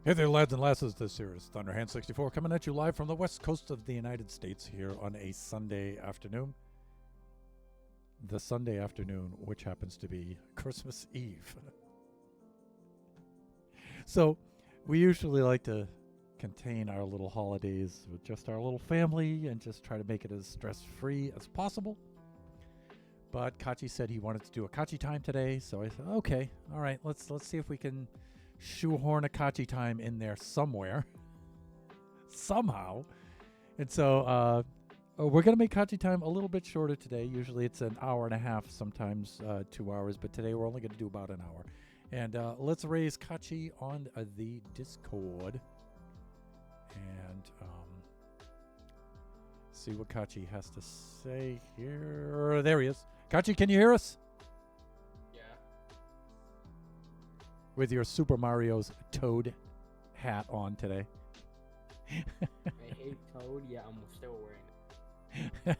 Hey there, lads and lasses. This here is Thunderhand64 coming at you live from the west coast of the United States here on a Sunday afternoon. The Sunday afternoon, which happens to be Christmas Eve. So, we usually like to contain our little holidays with just our little family and just try to make it as stress-free as possible. But Kaachee said he wanted to do a Kaachee Time today, so I said, okay, all right, let's see if we can shoehorn a Kaachee Time in there somewhere, somehow. And so we're going to make Kaachee Time a little bit shorter today. Usually it's an hour and a half, sometimes 2 hours, but today we're only going to do about an hour. And let's raise Kaachee on the Discord and see what Kaachee has to say here. There he is. Kaachee, can you hear us? With your Super Mario's Toad hat on today. I hate Toad. Yeah, I'm still wearing it.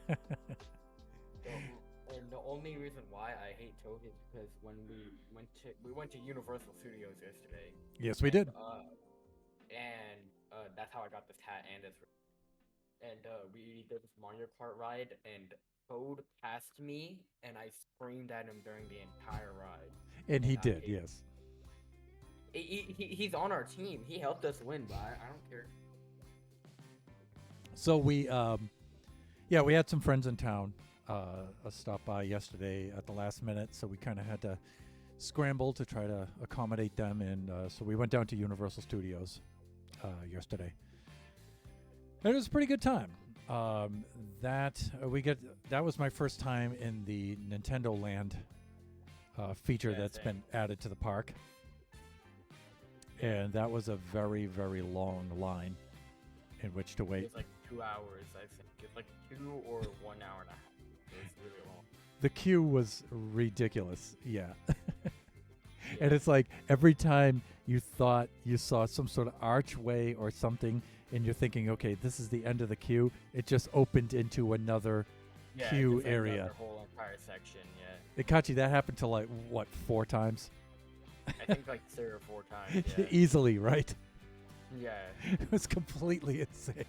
And the only reason why I hate Toad is because when we went to Universal Studios yesterday. Yes, we did. And that's how I got this hat and this. And we did this Mario Kart ride, and Toad passed me, and I screamed at him during the entire ride. And he did, yes. He's on our team. He helped us win, but I don't care. So we had some friends in town stop by yesterday at the last minute, so we kind of had to scramble to try to accommodate them, and so we went down to Universal Studios yesterday. And it was a pretty good time. That was my first time in the Nintendo Land feature that's been added to the park. And that was a very, very long line in which to wait. It was like 2 hours, I think. It was like 2 or 1 hour and a half. It was really long. The queue was ridiculous, yeah. And it's like every time you thought you saw some sort of archway or something and you're thinking, okay, this is the end of the queue, it just opened into another queue area. Another whole entire section, yeah. Kaachee, that happened to like, what, 4 times? I think like 3 or 4 times. Yeah. Easily, right? Yeah. It was completely insane.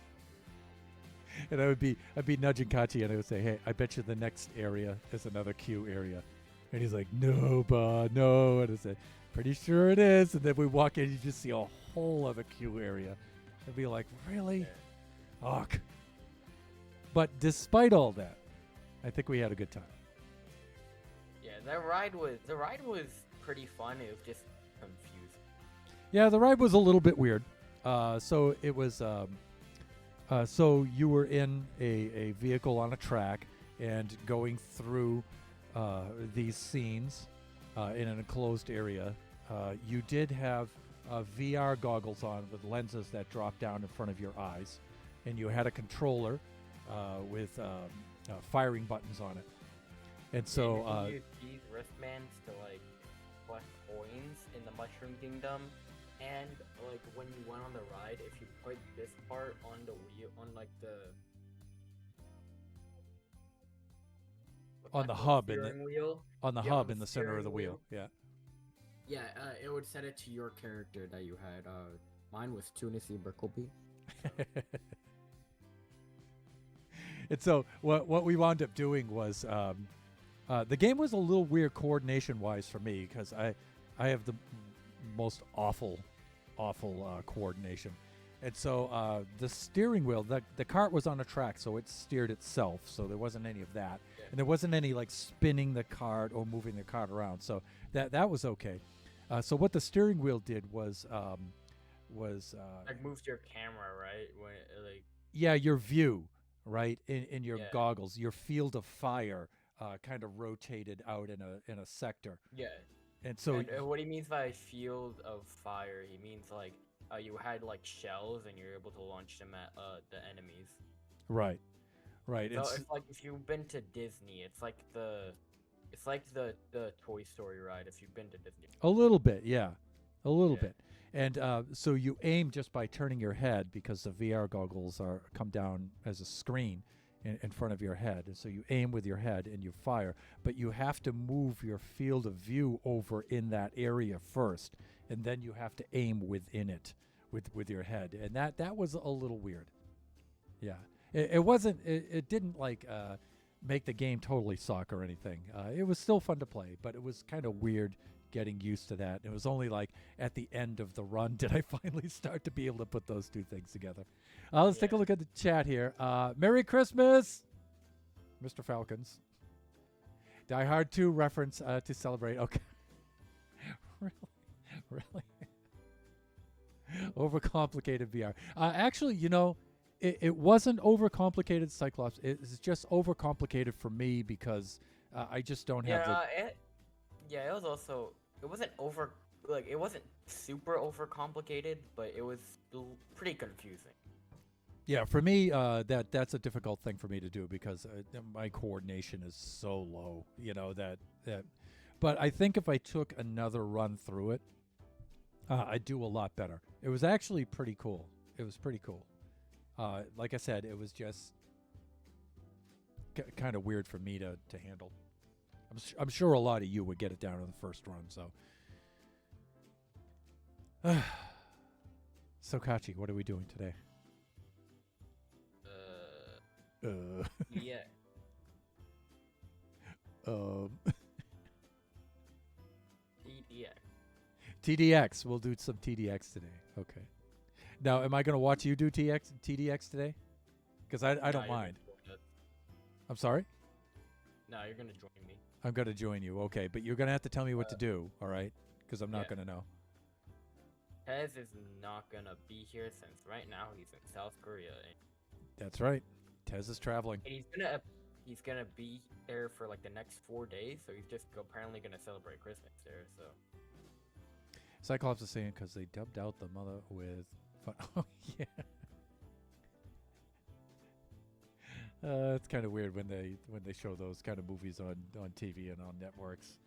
And I'd be nudging Kaachee and I would say, hey, I bet you the next area is another queue area. And he's like, no, no. And I said, pretty sure it is. And then we walk in, you just see a whole other queue area. I'd be like, really? Yeah. Ugh. But despite all that, I think we had a good time. Yeah, the ride was pretty fun. It was just confusing. Yeah, the ride was a little bit weird. So it was, so you were in a vehicle on a track and going through these scenes in an enclosed area. You did have VR goggles on with lenses that drop down in front of your eyes, and you had a controller with firing buttons on it. And so you use these wristbands to like collect coins in the Mushroom Kingdom, and like when you went on the ride, if you put this part on the wheel, on like the hub in wheel, in the center of the wheel. Yeah. Yeah, it would set it to your character that you had. Mine was Tunisy Berkelby. And so what we wound up doing was the game was a little weird coordination-wise for me because I have the most awful coordination. And so the steering wheel, the cart was on a track, so it steered itself, so there wasn't any of that. Yeah. And there wasn't any like spinning the cart or moving the cart around, so that was okay. So what the steering wheel did was like moved your camera, right? When like your view, right, in your goggles, your field of fire kind of rotated out in a sector. Yeah. And so what he means by field of fire, he means like you had like shells and you're able to launch them at the enemies. Right. So it's like if you've been to Disney, it's like the Toy Story ride if you've been to Disney. A little bit, yeah. A little bit. And so you aim just by turning your head because the VR goggles come down as a screen in front of your head. And so you aim with your head and you fire, but you have to move your field of view over in that area first, and then you have to aim within it with your head, and that was a little weird. Yeah, it wasn't. It didn't like make the game totally suck or anything. It was still fun to play, but it was kind of weird getting used to that. It was only like at the end of the run did I finally start to be able to put those two things together. Let's take a look at the chat here. Merry Christmas, Mr. Falcons. Die Hard 2 reference to celebrate. Okay. Really? Overcomplicated VR. Actually, it wasn't overcomplicated, Cyclops. It's just overcomplicated for me because I just don't have the. It was also, it wasn't it wasn't super overcomplicated, but it was still pretty confusing. Yeah, for me, that's a difficult thing for me to do because my coordination is so low. That. But I think if I took another run through it, I'd do a lot better. It was actually pretty cool. It was pretty cool. Like I said, it was just kind of weird for me to handle. I'm sure a lot of you would get it down in the first run. So Kaachee, what are we doing today? Yeah. TDX. We'll do some TDX today. Okay. Now, am I going to watch you do TDX today? Because I don't mind. I'm sorry? No, you're going to join me. I'm going to join you. Okay, but you're going to have to tell me what to do, all right? Because I'm not going to know. Tez is not going to be here since right now he's in South Korea. That's right. Tez is traveling. And he's gonna be there for like the next 4 days, so he's just apparently going to celebrate Christmas there, so. Cyclops is saying because they dubbed out the mother with fun. Oh, yeah. It's kind of weird when they show those kind of movies on TV and on networks,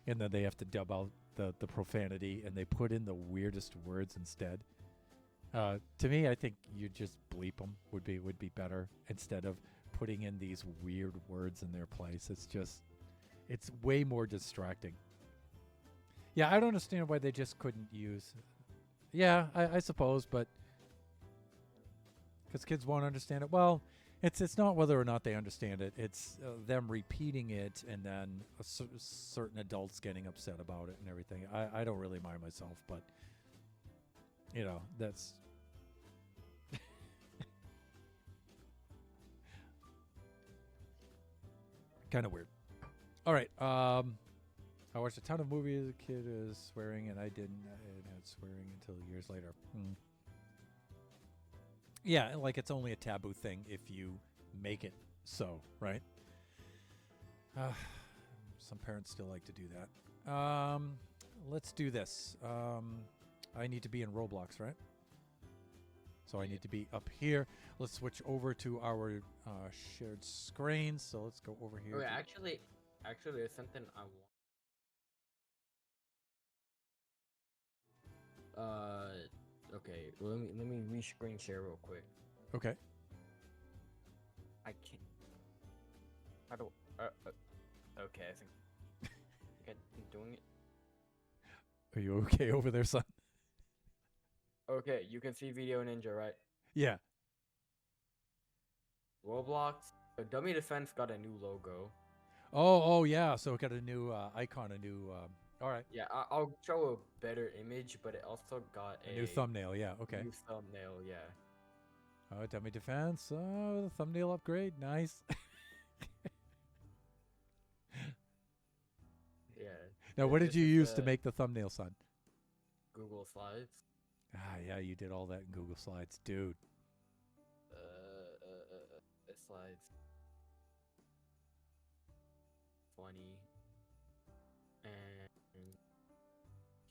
and then they have to dub out the profanity and they put in the weirdest words instead. To me, I think you just bleep them would be better instead of putting in these weird words in their place. It's way more distracting. Yeah, I don't understand why they just couldn't use. Yeah, I suppose, but because kids won't understand it. Well, it's not whether or not they understand it. It's them repeating it and then certain adults getting upset about it and everything. I don't really mind myself, but that's kind of weird. All right. I watched a ton of movies as a kid is swearing, and I didn't had swearing until years later. Yeah, like it's only a taboo thing if you make it so, right? Some parents still like to do that. Let's do this. I need to be in Roblox, right? So I need to be up here. Let's switch over to our shared screen. So let's go over here. Okay, actually, there's something I want. Okay. Let me re-screen share real quick. Okay. I can't. How do? Okay, I think I'm doing it. Are you okay over there, son? Okay, you can see Video Ninja, right? Yeah. Roblox. Dummy Defense got a new logo. Oh yeah. So it got a new icon, a new. All right. Yeah, I'll show a better image, but it also got a new thumbnail. Yeah. Okay. New thumbnail. Yeah. Oh, Dummy Defense. Oh, the thumbnail upgrade. Nice. Yeah. Now, what did you use to make the thumbnail, son? Google Slides. Yeah, you did all that in Google Slides, dude. Slides. Funny. And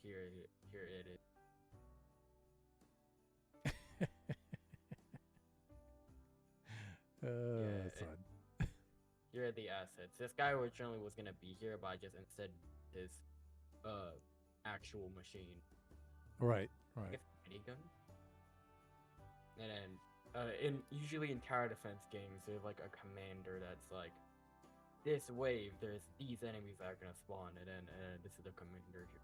here it is. That's fun. Here are the assets. This guy originally was gonna be here, but I just instead his actual machine. Right. It's a minigun. And then usually in tower defense games, there's like a commander that's like, this wave, there's these enemies that are gonna spawn, and then this is the commander here.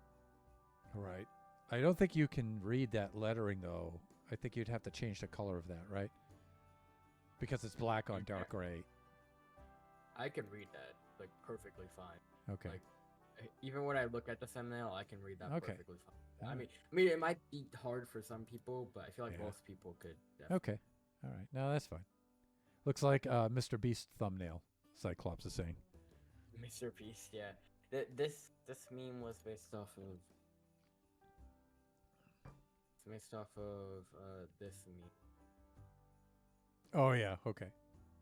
Right. I don't think you can read that lettering though. I think you'd have to change the color of that, right? Because it's black on dark gray. I can read that like perfectly fine. Okay. Like even when I look at the thumbnail, I can read that Okay. perfectly fine. All I right. mean, it might be hard for some people, but I feel like Yeah. most people could. Definitely. Okay. All right. No, that's fine. Looks like Mr. Beast thumbnail. Cyclops is saying. Mr. Beast, yeah. This meme was based off of this meme. Oh yeah. Okay.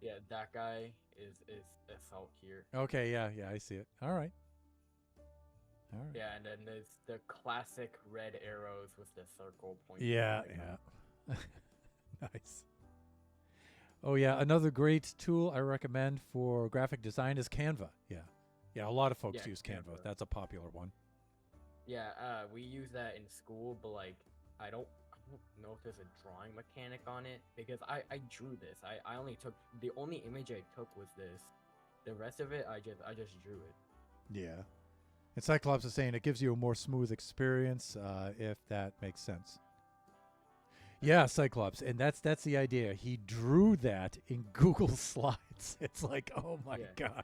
Yeah, that guy is Assault here. Okay. Yeah. Yeah. I see it. All right. All right. Yeah, and then there's the classic red arrows with the circle pointing. Yeah. at them. Yeah. Nice. Oh yeah. Another great tool I recommend for graphic design is Canva. Yeah. Yeah. A lot of folks Yeah, use Canva. Canva. That's a popular one. Yeah, we use that in school, but like I don't know if there's a drawing mechanic on it because I drew this. I only took the only image I took was this. The rest of it I just drew it. Yeah. And Cyclops is saying it gives you a more smooth experience, if that makes sense. Yeah, Cyclops, and that's the idea. He drew that in Google Slides. It's like, oh my Yeah. god.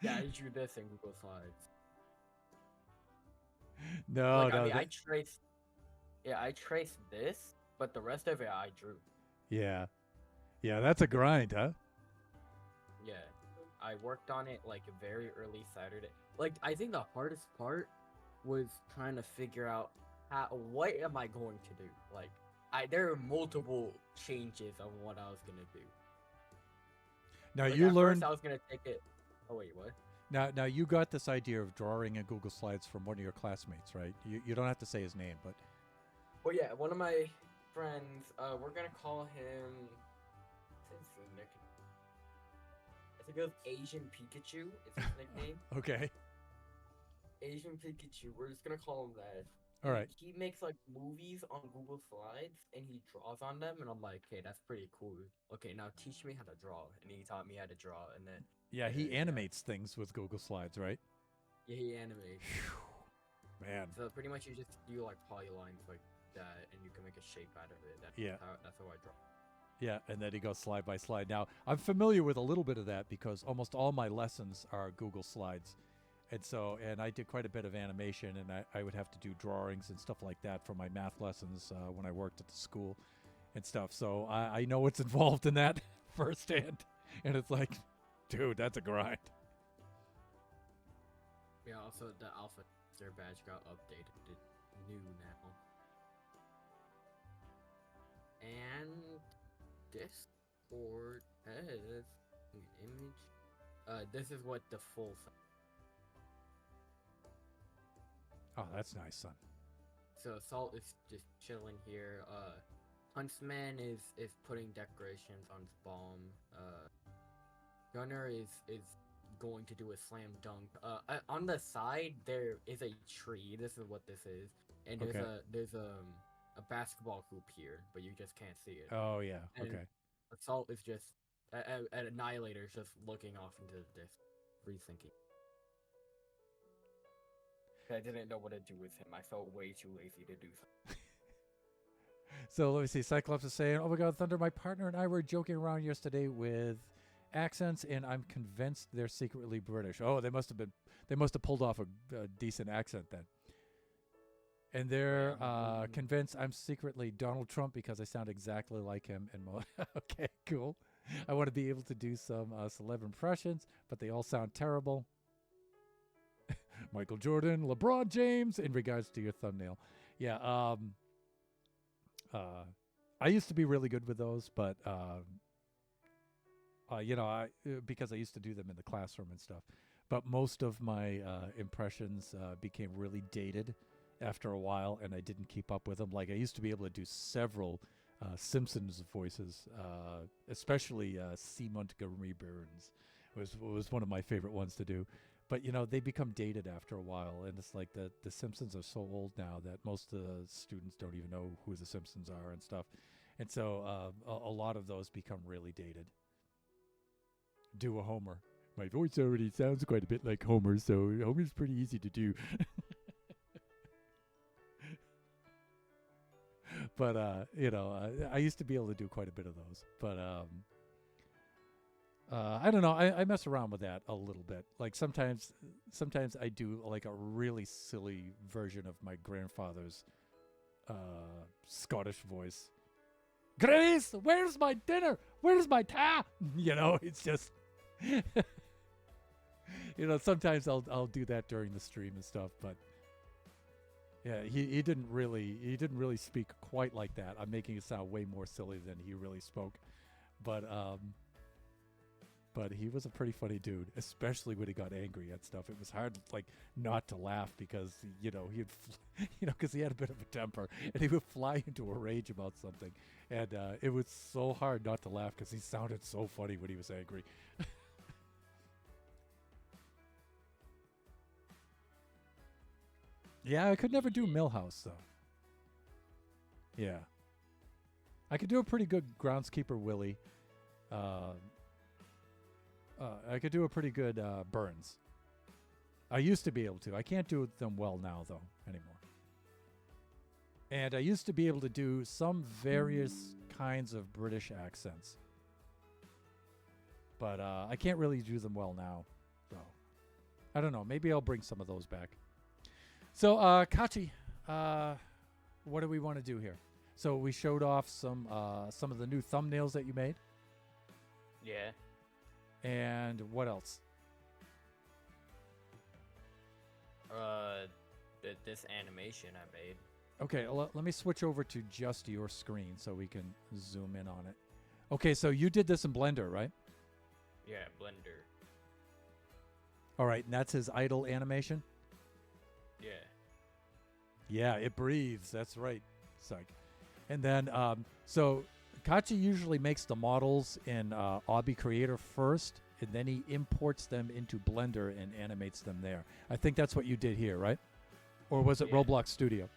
Yeah, I drew this in Google Slides. No, Like, no. I mean, I traced this, but the rest of it I drew. Yeah. Yeah, that's a grind, huh? Yeah, I worked on it like very early Saturday. Like, I think the hardest part was trying to figure out what am I going to do. Like, there are multiple changes of what I was gonna do. Now Like, you at learned First I was gonna take it. Oh wait, what? now you got this idea of drawing in Google Slides from one of your classmates, right? You don't have to say his name, but Well, yeah, one of my friends. We're gonna call him. What's his nickname? I think it was Asian Pikachu. Is his nickname? okay. Asian Pikachu. We're just gonna call him that. All right. He makes like movies on Google Slides and he draws on them, and I'm like, okay, that's pretty cool. Okay, now teach me how to draw. And he taught me how to draw, and then Yeah, he Yeah. animates things with Google Slides, right? yeah, he animates. Man. So pretty much you just do like polylines like that, and you can make a shape out of it. Yeah. That's how I draw. Yeah, and then he goes slide by slide. Now, I'm familiar with a little bit of that because almost all my lessons are Google Slides. And I did quite a bit of animation, and I would have to do drawings and stuff like that for my math lessons when I worked at the school and stuff. So I know what's involved in that firsthand. And it's like, dude, that's a grind. Yeah. Also, the Alpha Star badge got updated to new now. And Discord has an image. This is what the full. Oh, that's nice, son. So Salt is just chilling here. Huntsman is putting decorations on his bomb. Gunner is going to do a slam dunk. On the side there is a tree. This is what this is, and there's a basketball hoop here, but you just can't see it. Oh yeah. And Okay. Assault is just Annihilator is just looking off into the disc, rethinking. I didn't know what to do with him. I felt way too lazy to do something. So let me see. Cyclops is saying, "Oh my God, Thunder! My partner and I were joking around yesterday with accents, and I'm convinced they're secretly British. Oh, they must have pulled off a decent accent then. And they're convinced I'm secretly Donald Trump because I sound exactly like him. And okay, cool. I want to be able to do some celeb impressions, but they all sound terrible. Michael Jordan, LeBron James, in regards to your thumbnail. Yeah, I used to be really good with those, but because I used to do them in the classroom and stuff. But most of my impressions became really dated after a while, and I didn't keep up with them. Like, I used to be able to do several Simpsons voices, especially C. Montgomery Burns was one of my favorite ones to do. But, they become dated after a while, and it's like the Simpsons are so old now that most of the students don't even know who the Simpsons are and stuff. And so a lot of those become really dated. Do a Homer. My voice already sounds quite a bit like Homer, so Homer's pretty easy to do. But I used to be able to do quite a bit of those. But I don't know. I mess around with that a little bit. Like sometimes I do like a really silly version of my grandfather's Scottish voice. Grace, where's my dinner? Where's my tea? It's just sometimes I'll do that during the stream and stuff, but yeah, he didn't really speak quite like that. I'm making it sound way more silly than he really spoke. But he was a pretty funny dude, especially when he got angry at stuff. It was hard like not to laugh because because he had a bit of a temper and he would fly into a rage about something, and it was so hard not to laugh because he sounded so funny when he was angry. Yeah, I could never do Millhouse though. Yeah, I could do a pretty good Groundskeeper Willie. I could do a pretty good Burns. I used to be able to. I can't do them well now, though, anymore. And I used to be able to do some various kinds of British accents. But I can't really do them well now. So, I don't know. Maybe I'll bring some of those back. So, Kaachee, what do we want to do here? So, we showed off some of the new thumbnails that you made. Yeah. And what else? This animation I made. Okay, let me switch over to just your screen so we can zoom in on it. Okay, so you did this in Blender, right? Yeah, Blender. All right, and that's his idle animation? Yeah. Yeah, it breathes. That's right. Psych. And then, so Kaachee usually makes the models in Obby Creator first, and then he imports them into Blender and animates them there. I think that's what you did here, right? Or was it Roblox Studio?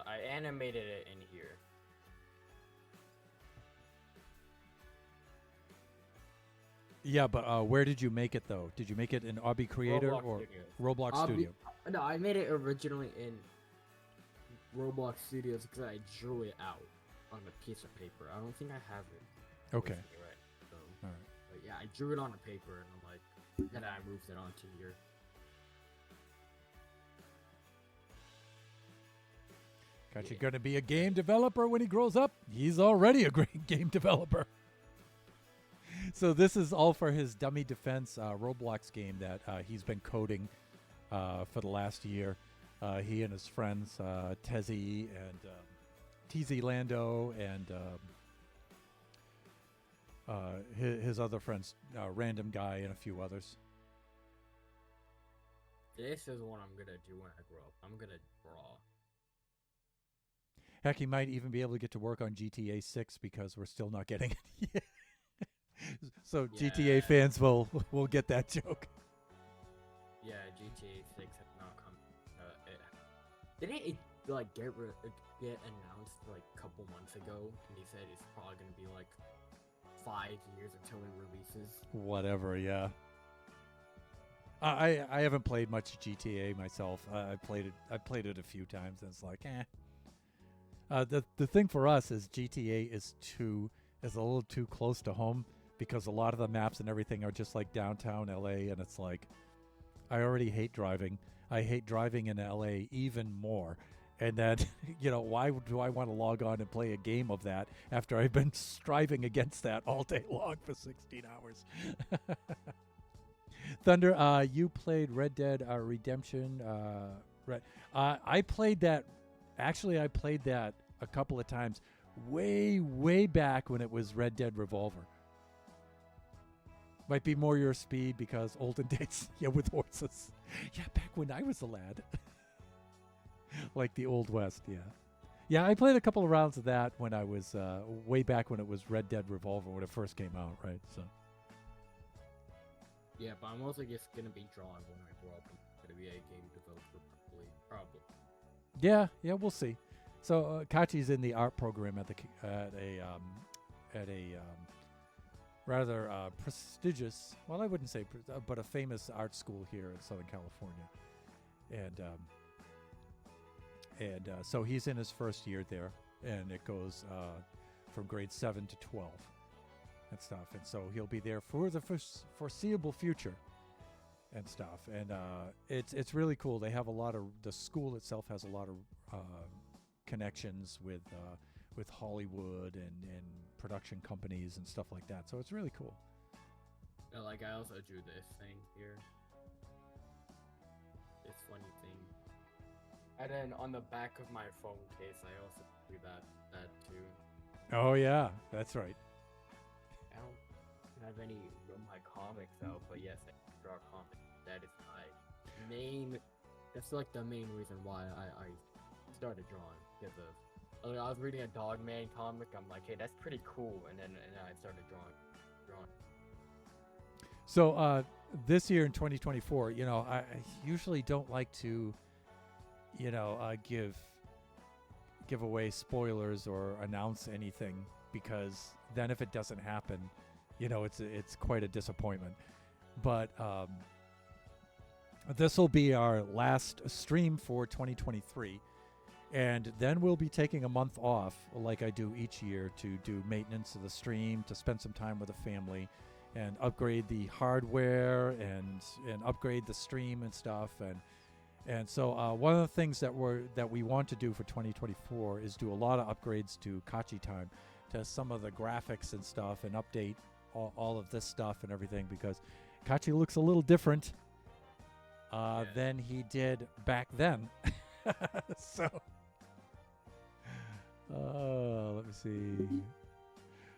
I animated it in here. Yeah, but where did you make it, though? Did you make it in Obby Creator Roblox or Studios. Roblox Studio? No, I made it originally in Roblox Studios because I drew it out on a piece of paper. I don't think I have it. Okay. with me, right? So, All right. but yeah, I drew it on a paper and I'm like, then I moved it onto here. Kaachee going to be a game developer when he grows up? He's already a great game developer. So this is all for his Dummy Defense Roblox game that he's been coding for the last year. He and his friends, Tezzy and TZ Lando and his other friends, Random Guy and a few others. This is what I'm gonna do when I grow up. I'm gonna draw. Heck, he might even be able to get to work on GTA 6 because we're still not getting it yet. So Yeah. GTA fans will get that joke. Yeah, GTA 6 has not come. Didn't it like get announced like a couple months ago? And he said it's probably gonna be like 5 years until it releases. Whatever, yeah. I haven't played much GTA myself. I played it a few times, and it's like, eh. The thing for us is GTA is a little too close to home because a lot of the maps and everything are just like downtown LA, and it's like, I already hate driving. I hate driving in LA even more. And then, why do I want to log on and play a game of that after I've been striving against that all day long for 16 hours? Thunder, you played Red Dead Redemption. I played that. Actually, I played that a couple of times way back when it was Red Dead Revolver. Might be more your speed because olden days, yeah, with horses. Yeah, back when I was a lad. Like the Old West, yeah. Yeah, I played a couple of rounds of that when I was, way back when it was Red Dead Revolver when it first came out, right? So. Yeah, but I'm also just gonna be drawing when I grow up. I'm gonna be a game developer, probably. Yeah, we'll see. So Kaachee's in the art program at a rather prestigious, well, I wouldn't say, but a famous art school here in Southern California, And so he's in his first year there, and it goes from grade 7 to 12 and stuff. And so he'll be there for the foreseeable future and stuff. And it's really cool. They have a lot of, the school itself has a lot of connections with Hollywood and production companies and stuff like that. So it's really cool. Yeah, like I also drew this thing here. This funny thing. And then on the back of my phone case, I also drew that too. Oh yeah, that's right. I don't have any of my comics out, but yes, I draw comics. That is my Main. That's like the main reason why I started drawing, because of I was reading a Dogman comic. I'm like, hey, that's pretty cool, and then I started drawing. So this year in 2024, I usually don't like to, give away spoilers or announce anything, because then if it doesn't happen, it's quite a disappointment. But this will be our last stream for 2023. And then we'll be taking a month off, like I do each year, to do maintenance of the stream, to spend some time with the family, and upgrade the hardware and upgrade the stream and stuff. And so one of the things that we want to do for 2024 is do a lot of upgrades to Kaachee Time, to some of the graphics and stuff, and update all of this stuff and everything, because Kaachee looks a little different than he did back then. So. Let me see.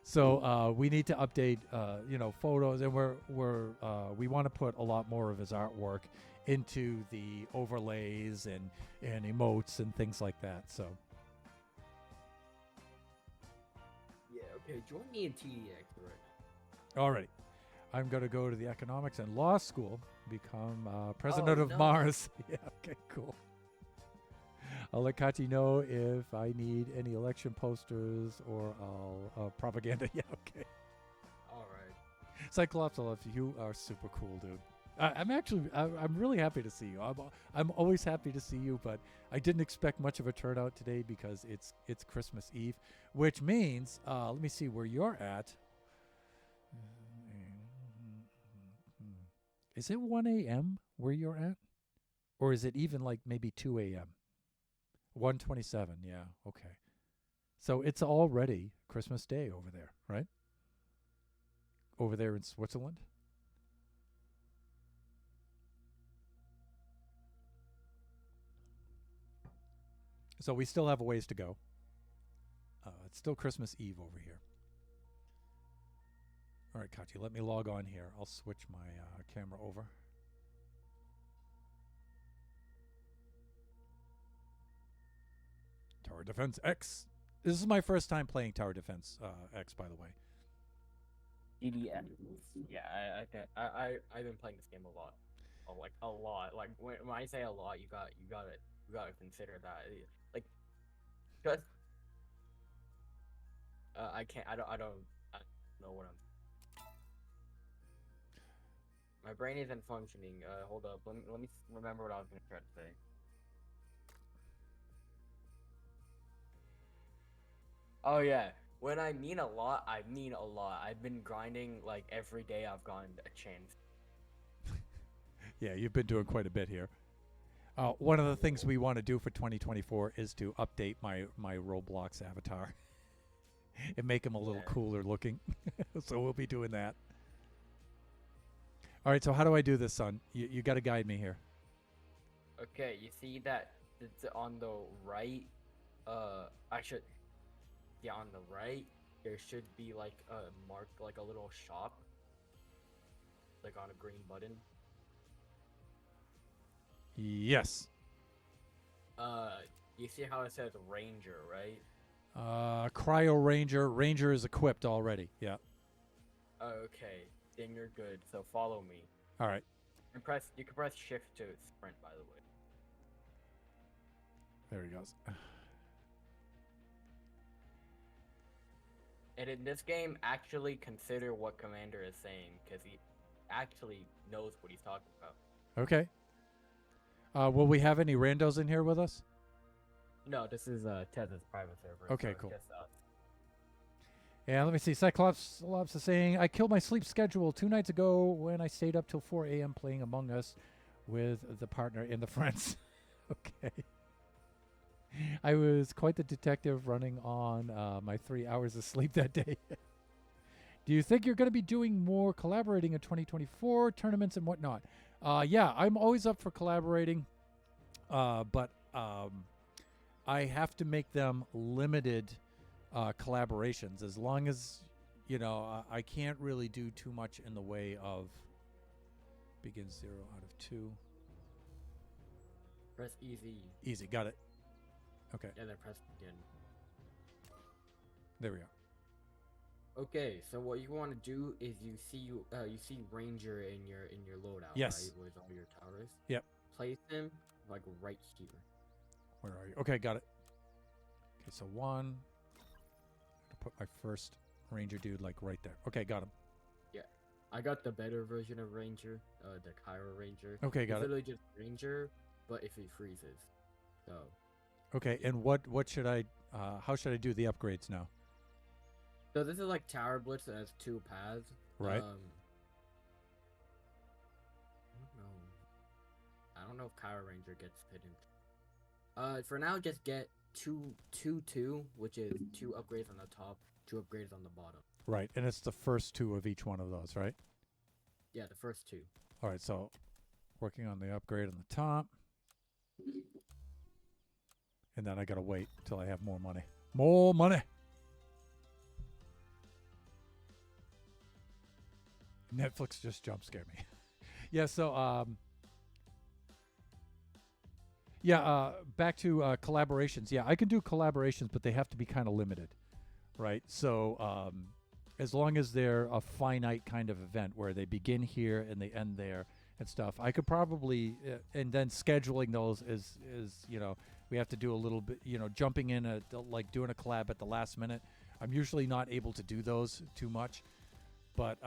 So we need to update, photos, and we want to put a lot more of his artwork into the overlays and emotes and things like that. So. Yeah. Okay. Join me in TDX right All right. I'm going to go to the economics and law school, become president of no. Mars. Yeah. Okay. Cool. I'll let Kaachee know if I need any election posters or propaganda. Yeah, okay. All right. Cyclops, I love you. You are super cool, dude. I'm really happy to see you. I'm always happy to see you, but I didn't expect much of a turnout today because it's Christmas Eve, which means let me see where you're at. Is it 1 a.m. where you're at, or is it even like maybe 2 a.m.? 1:27, yeah, okay. So it's already Christmas Day over there, right? Over there in Switzerland? So we still have a ways to go. It's still Christmas Eve over here. All right, Kaachee, let me log on here. I'll switch my camera over. Tower Defense X. This is my first time playing Tower Defense X, by the way. EDX. Yeah, I've been playing this game a lot. Like a lot. Like when I say a lot, you gotta consider that. Like, just I can't. I don't know what I'm. My brain isn't functioning. Hold up. Let me remember what I was gonna try to say. Oh yeah. When I mean a lot, I mean a lot. I've been grinding like every day I've gotten a chance. Yeah, you've been doing quite a bit here. One of the things we want to do for 2024 is to update my Roblox avatar and make him a little cooler looking. So we'll be doing that. All right, so how do I do this, son? You got to guide me here. Okay, you see that it's on the right. Yeah, on the right, there should be like a mark, like a little shop, like on a green button. Yes. You see how it says Ranger, right? Cryo Ranger. Ranger is equipped already. Yeah. Okay, then you're good. So follow me. All right. And you can press Shift to sprint, by the way. There he goes. And in this game, actually consider what Commander is saying, because he actually knows what he's talking about. Okay. Will we have any randos in here with us? No, this is Tez's private server. Okay, so cool. Just us. And let me see. Cyclops is saying, I killed my sleep schedule 2 nights ago when I stayed up till 4 a.m. playing Among Us with the partner and the friends. Okay. I was quite the detective running on my 3 hours of sleep that day. Do you think you're going to be doing more collaborating in 2024, tournaments and whatnot? Yeah, I'm always up for collaborating, but I have to make them limited collaborations. As long as, I can't really do too much in the way of begin 0 out of 2. Press easy. Easy, got it. Okay, And then press begin. there we go. Okay, so what you want to do is you see Ranger in your loadout, Yes. right? With all your towers. Yep. Place him like right here. Where are you? Okay, got it. Okay, so 1. To put my first ranger dude like right there. Okay, got him. I got the better version of Ranger, the Cairo Ranger. Okay, It's got it. literally just Ranger, but if he freezes. So Okay, and what should I how should I do the upgrades now? So this is like Tower Blitz that has 2 paths. Right. I don't know. I don't know if Cairo Ranger gets fit in. For now, just get 2, which is 2 upgrades on the top, 2 upgrades on the bottom. Right, and it's the first 2 of each one of those, right? Yeah, the first 2. All right, so working on the upgrade on the top. And then I got to wait till I have more money. More money. Netflix just jump scared me. Yeah, so back to collaborations. Yeah, I can do collaborations, but they have to be kind of limited, right? So as long as they're a finite kind of event where they begin here and they end there and stuff, I could probably and then scheduling those is we have to do a little bit, jumping in like doing a collab at the last minute. I'm usually not able to do those too much, but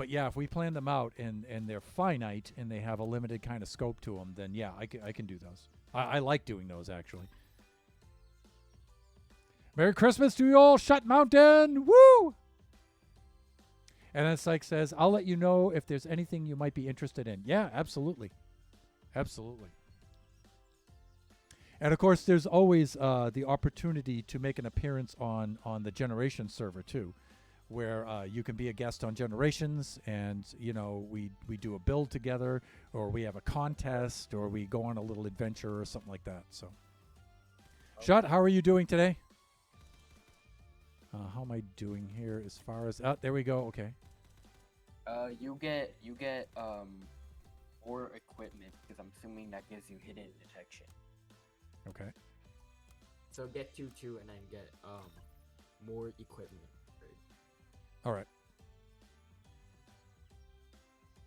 yeah, if we plan them out and they're finite and they have a limited kind of scope to them, then yeah, I can do those. I like doing those, actually. Merry Christmas to you all, Shut Mountain! Woo! And then Syke says, I'll let you know if there's anything you might be interested in. Yeah, absolutely. Absolutely. And of course, there's always the opportunity to make an appearance on the Generation server, too, where you can be a guest on Generations, and we do a build together, or we have a contest, or we go on a little adventure or something like that. So, okay. Shut, how are you doing today? How am I doing here as far as there we go. Okay. You get more equipment because I'm assuming that gives you hidden detection. Okay. So get 2, and then get more equipment. All right.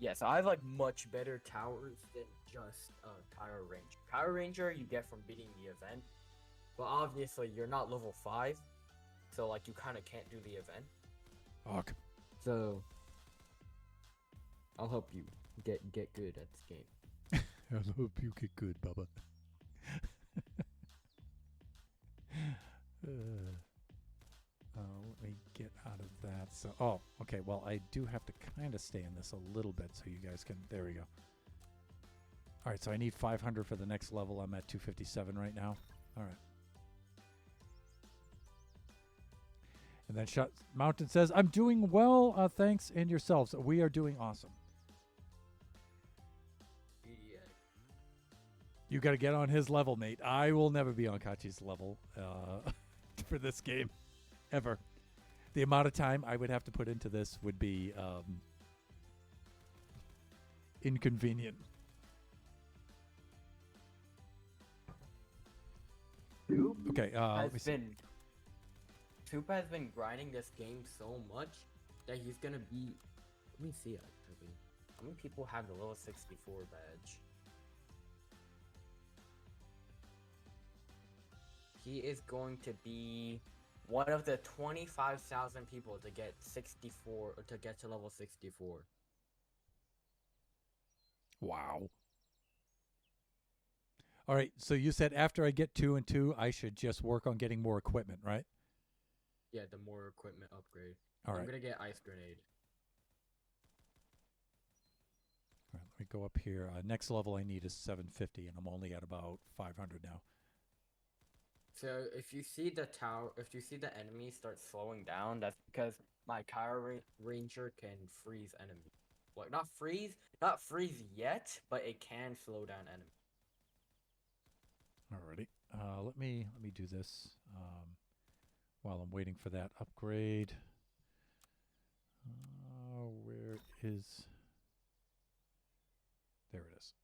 Yeah, so I have like much better towers than just Cairo Ranger. Cairo Ranger you get from beating the event, but obviously you're not level 5, so like you kind of can't do the event. Okay. So I'll help you get good at this game. I hope you get good, Bubba. Let me get out of that. So, okay. Well, I do have to kind of stay in this a little bit so you guys can. There we go. All right. So I need 500 for the next level. I'm at 257 right now. All right. And then Shut Mountain says, "I'm doing well. Thanks, and yourselves. We are doing awesome." Yeah. You got to get on his level, mate. I will never be on Kaachee's level for this game, ever. The amount of time I would have to put into this would be inconvenient. Okay. Soup has been grinding this game so much that he's gonna be. Let me see actually. How many people have the level 64 badge? He is going to be one of the 25,000 people to get 64 or to get to level 64. Wow. All right. So you said after I get 2 and 2, I should just work on getting more equipment, right? Yeah, the more equipment upgrade. All I'm right. gonna get ice grenade. All right, let me go up here. Next level I need is 750, and I'm only at about 500 now. So if you see the tower, if you see the enemy start slowing down, that's because my Ranger can freeze enemies. Like not freeze yet, but it can slow down enemies. Alrighty. Let me do this while I'm waiting for that upgrade. Where is? There it is.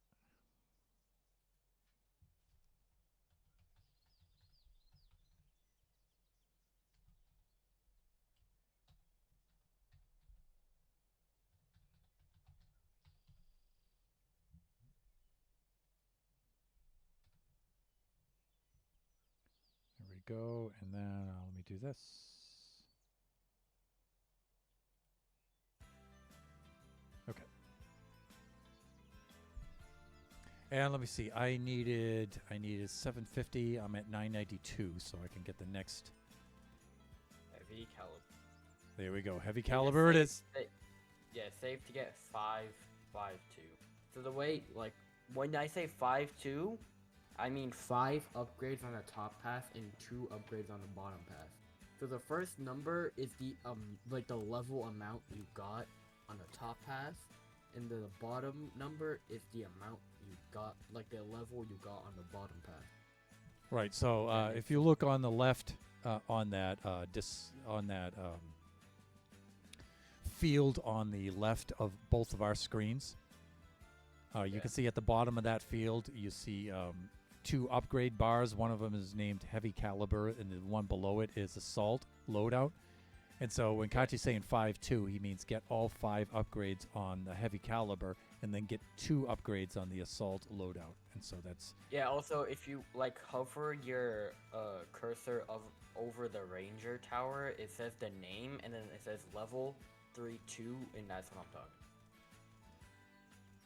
There we go. And then let me do this. Okay. And let me see. I needed 750. I'm at 992, so I can get the next. Heavy caliber. There we go. Heavy Yeah, caliber it is. Yeah, save to get 5.52. So the way, like, when I say 5.2, I mean 5 upgrades on the top path and 2 upgrades on the bottom path. So the first number is the like the level amount you got on the top path, and the bottom number is the amount you got, like the level you got on the bottom path. Right. So And if you look on the left on that field on the left of both of our screens, you Yeah. can see at the bottom of that field you see 2 upgrade bars. One of them is named heavy caliber, and the one below it is assault loadout. And so when Kaachee's saying 5.2, he means get all 5 upgrades on the heavy caliber, and then get 2 upgrades on the assault loadout. And so that's Yeah, also if you like hover your cursor over the ranger tower, it says the name and then it says level 3-2, and that's what I'm talking.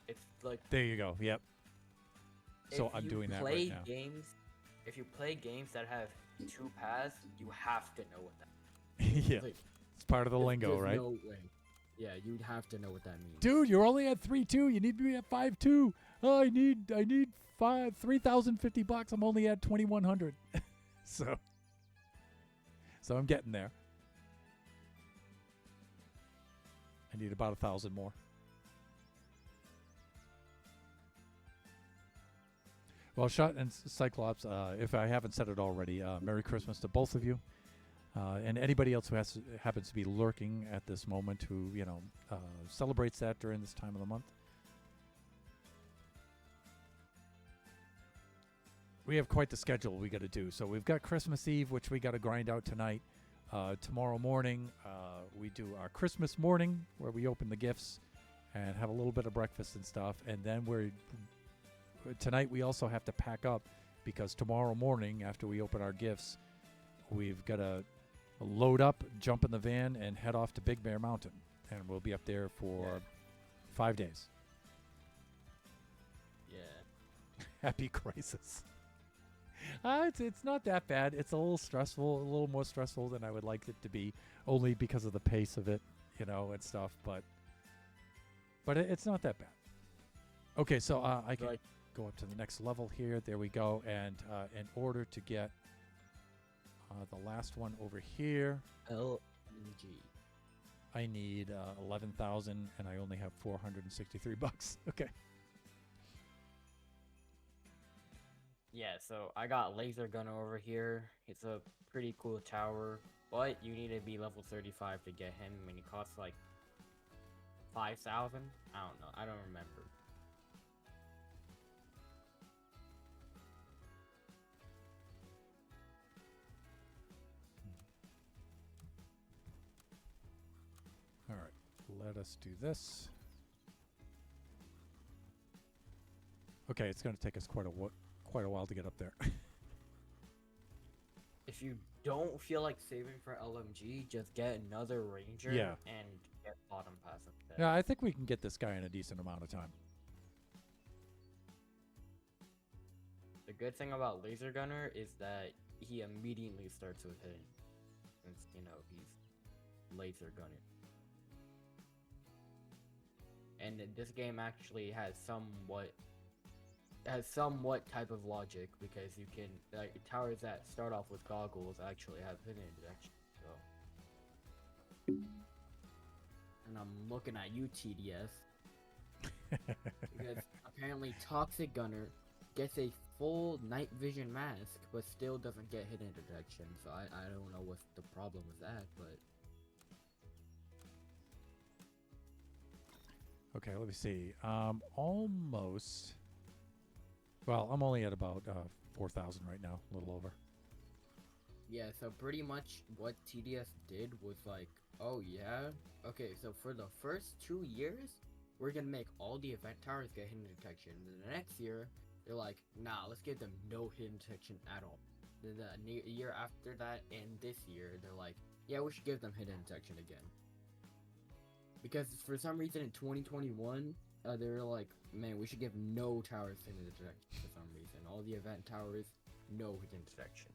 It's like there you go. Yep. So if I'm you doing that play right now. if you play games that have 2 paths, you have to know what that. Yeah, Like, it's part of the there's- lingo, there's right? No way. Yeah, you'd have to know what that means. Dude, you're only at 3.2. You need to be at 5.2. Oh, I need $3,050. I'm only at 2,100. so I'm getting there. I need about 1,000 more. Well, Shot and Cyclops, if I haven't said it already, Merry Christmas to both of you. And anybody else who happens to be lurking at this moment who, celebrates that during this time of the month. We have quite the schedule we got to do. So we've got Christmas Eve, which we got to grind out tonight. Tomorrow morning, we do our Christmas morning where we open the gifts and have a little bit of breakfast and stuff. And then tonight we also have to pack up because tomorrow morning after we open our gifts, we've got to load up, jump in the van, and head off to Big Bear Mountain. And we'll be up there for 5 days. Yeah. Happy crisis. It's not that bad. It's a little stressful, a little more stressful than I would like it to be, only because of the pace of it, and stuff. But it's not that bad. Okay, so I can go up to the next level here. There we go. And in order to get the last one over here, LMG. I need 11,000, and I only have $463. Okay. Yeah, so I got laser gunner over here. It's a pretty cool tower, but you need to be level 35 to get him, and he costs like 5,000. I don't know. I don't remember. All right. Let us do this. Okay, it's going to take us quite a while to get up there. If you don't feel like saving for LMG, just get another ranger and get bottom pass instead. Yeah, I think we can get this guy in a decent amount of time. The good thing about Laser Gunner is that he immediately starts with hitting, since he's Laser Gunner. And this game actually has somewhat type of logic, because you can towers that start off with goggles actually have hidden detection. So, and I'm looking at you, TDS, because apparently Toxic Gunner gets a full night vision mask, but still doesn't get hidden detection. So I don't know what's the problem with that, but. Okay, let me see. Almost. Well, I'm only at about 4,000 right now, a little over. Yeah, so pretty much what TDS did was like, oh yeah, okay, so for the first 2 years, we're gonna make all the event towers get hidden detection. Then the next year, they're like, nah, let's give them no hidden detection at all. Then the year after that, and this year, they're like, yeah, we should give them hidden detection again. Because for some reason in 2021, they were like, man, we should give no towers hidden detection for some reason. All the event towers, no hidden detection.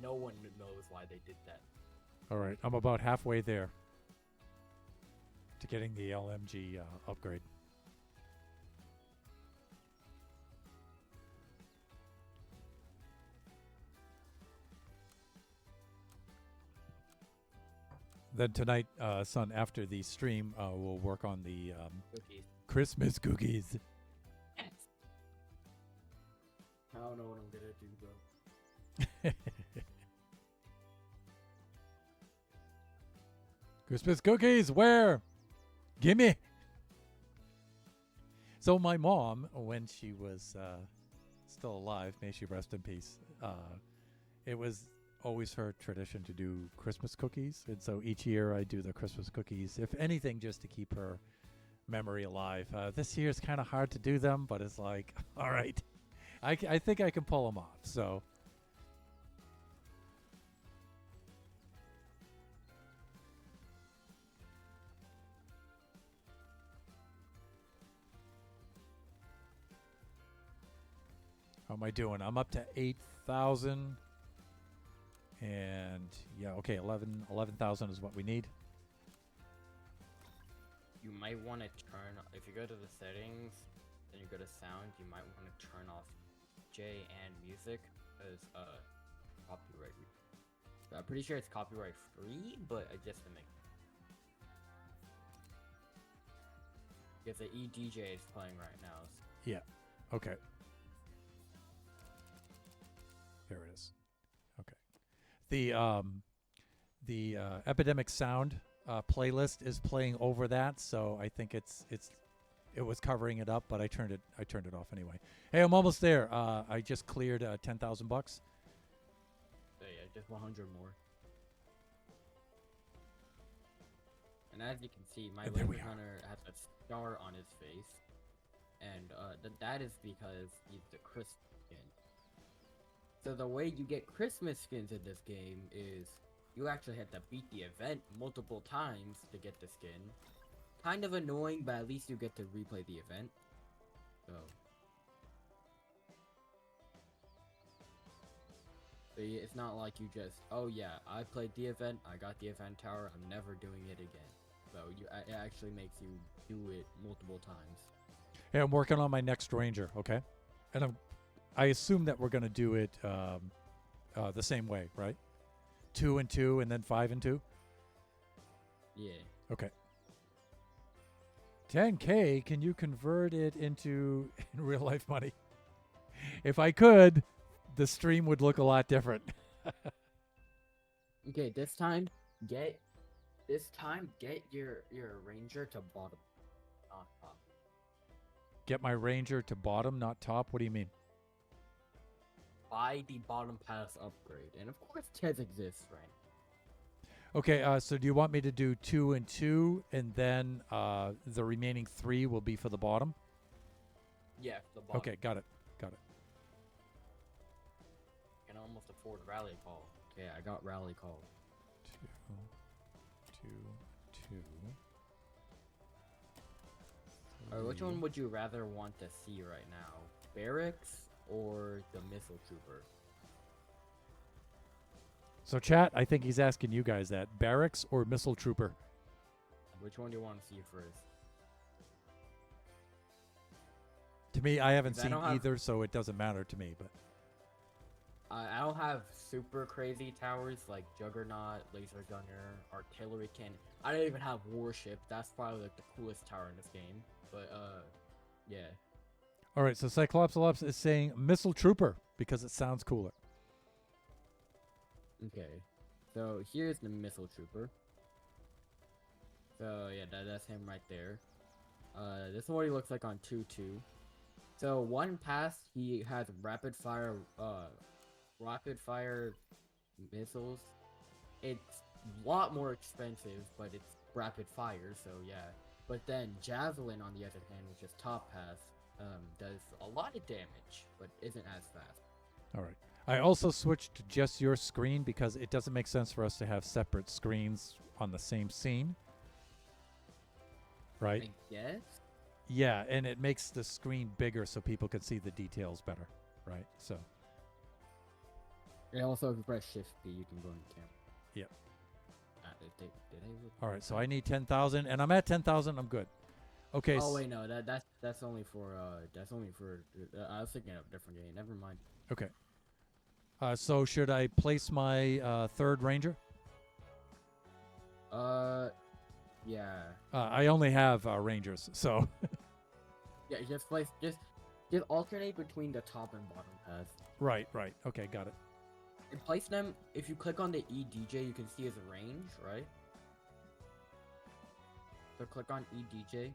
No one knows why they did that. All right, I'm about halfway there to getting the LMG upgrade. Then tonight, son, after the stream, we'll work on the Cookies. Christmas cookies. Yes. I don't know what I'm gonna do, bro. Christmas cookies, where? Gimme. So my mom, when she was still alive, may she rest in peace, it was always her tradition to do Christmas cookies. And so each year I do the Christmas cookies, if anything, just to keep her memory alive. This year it's kind of hard to do them, but it's like, all right, I think I can pull them off. So how am I doing? I'm up to 8,000. And yeah, okay, 11,000 is what we need. You might want to turn, if you go to the settings, then you go to sound, you might want to turn off J and music, as copyright. I'm pretty sure it's copyright free, but just to make. Because the EDJ is playing right now. So. Yeah. Okay. There it is. Okay. The Epidemic Sound playlist is playing over that, so I think it was covering it up, but I turned it off anyway. Hey, I'm almost there. I just cleared $10,000. So yeah, just 100 more. And as you can see, my laser hunter has a star on his face, and that is because he's the Christmas skin. So the way you get Christmas skins in this game is you actually have to beat the event multiple times to get the skin. Kind of annoying, but at least you get to replay the event. So it's not like you just, oh yeah, I played the event, I got the event tower, I'm never doing it again. So it actually makes you do it multiple times. Hey, I'm working on my next ranger, okay? And I assume that we're going to do it the same way, right? 2 and 2 and then 5 and 2? Yeah. Okay. 10K, can you convert it into in real life money? If I could, the stream would look a lot different. Okay, this time get your ranger to bottom, not top. Get my ranger to bottom, not top? What do you mean? Buy the bottom pass upgrade, and of course Tez exists, right? Okay, so do you want me to do 2 and 2, and then the remaining 3 will be for the bottom? Yeah, the bottom. Okay, got it. Can almost afford rally call. Okay, I got rally call. 2, 2. Alright, which one would you rather want to see right now? barracks or the missile trooper? So, chat, I think he's asking you guys that. Barracks or missile trooper? Which one do you want to see first? To me, I haven't 'Cause I seen don't have- either, so it doesn't matter to me. But I don't have super crazy towers like Juggernaut, Laser Gunner, Artillery Cannon. I don't even have Warship. That's probably like the coolest tower in this game. But yeah. all right, so Cyclopsalops is saying missile trooper because it sounds cooler. Okay. So here's the missile trooper. So yeah, that's him right there. This is what he looks like on 2-2. So one pass, he has rapid fire missiles. It's a lot more expensive, but it's rapid fire, so yeah. But then Javelin, on the other hand, which is top pass, does a lot of damage, but isn't as fast. All right. I also switched to just your screen because it doesn't make sense for us to have separate screens on the same scene. Right? I guess. Yeah, and it makes the screen bigger so people can see the details better. Right? So, And also, if you press Shift B, you can go in the camera. Yep. Did they all right. So I need 10,000, and I'm at 10,000. I'm good. Okay. Oh wait, no, that's only for I was thinking of a different game. Never mind. Okay. So should I place my third ranger? Yeah. I only have rangers, so Yeah, just alternate between the top and bottom path. right. Okay, got it. And place them. If you click on the EDJ, you can see his range, right? So click on EDJ.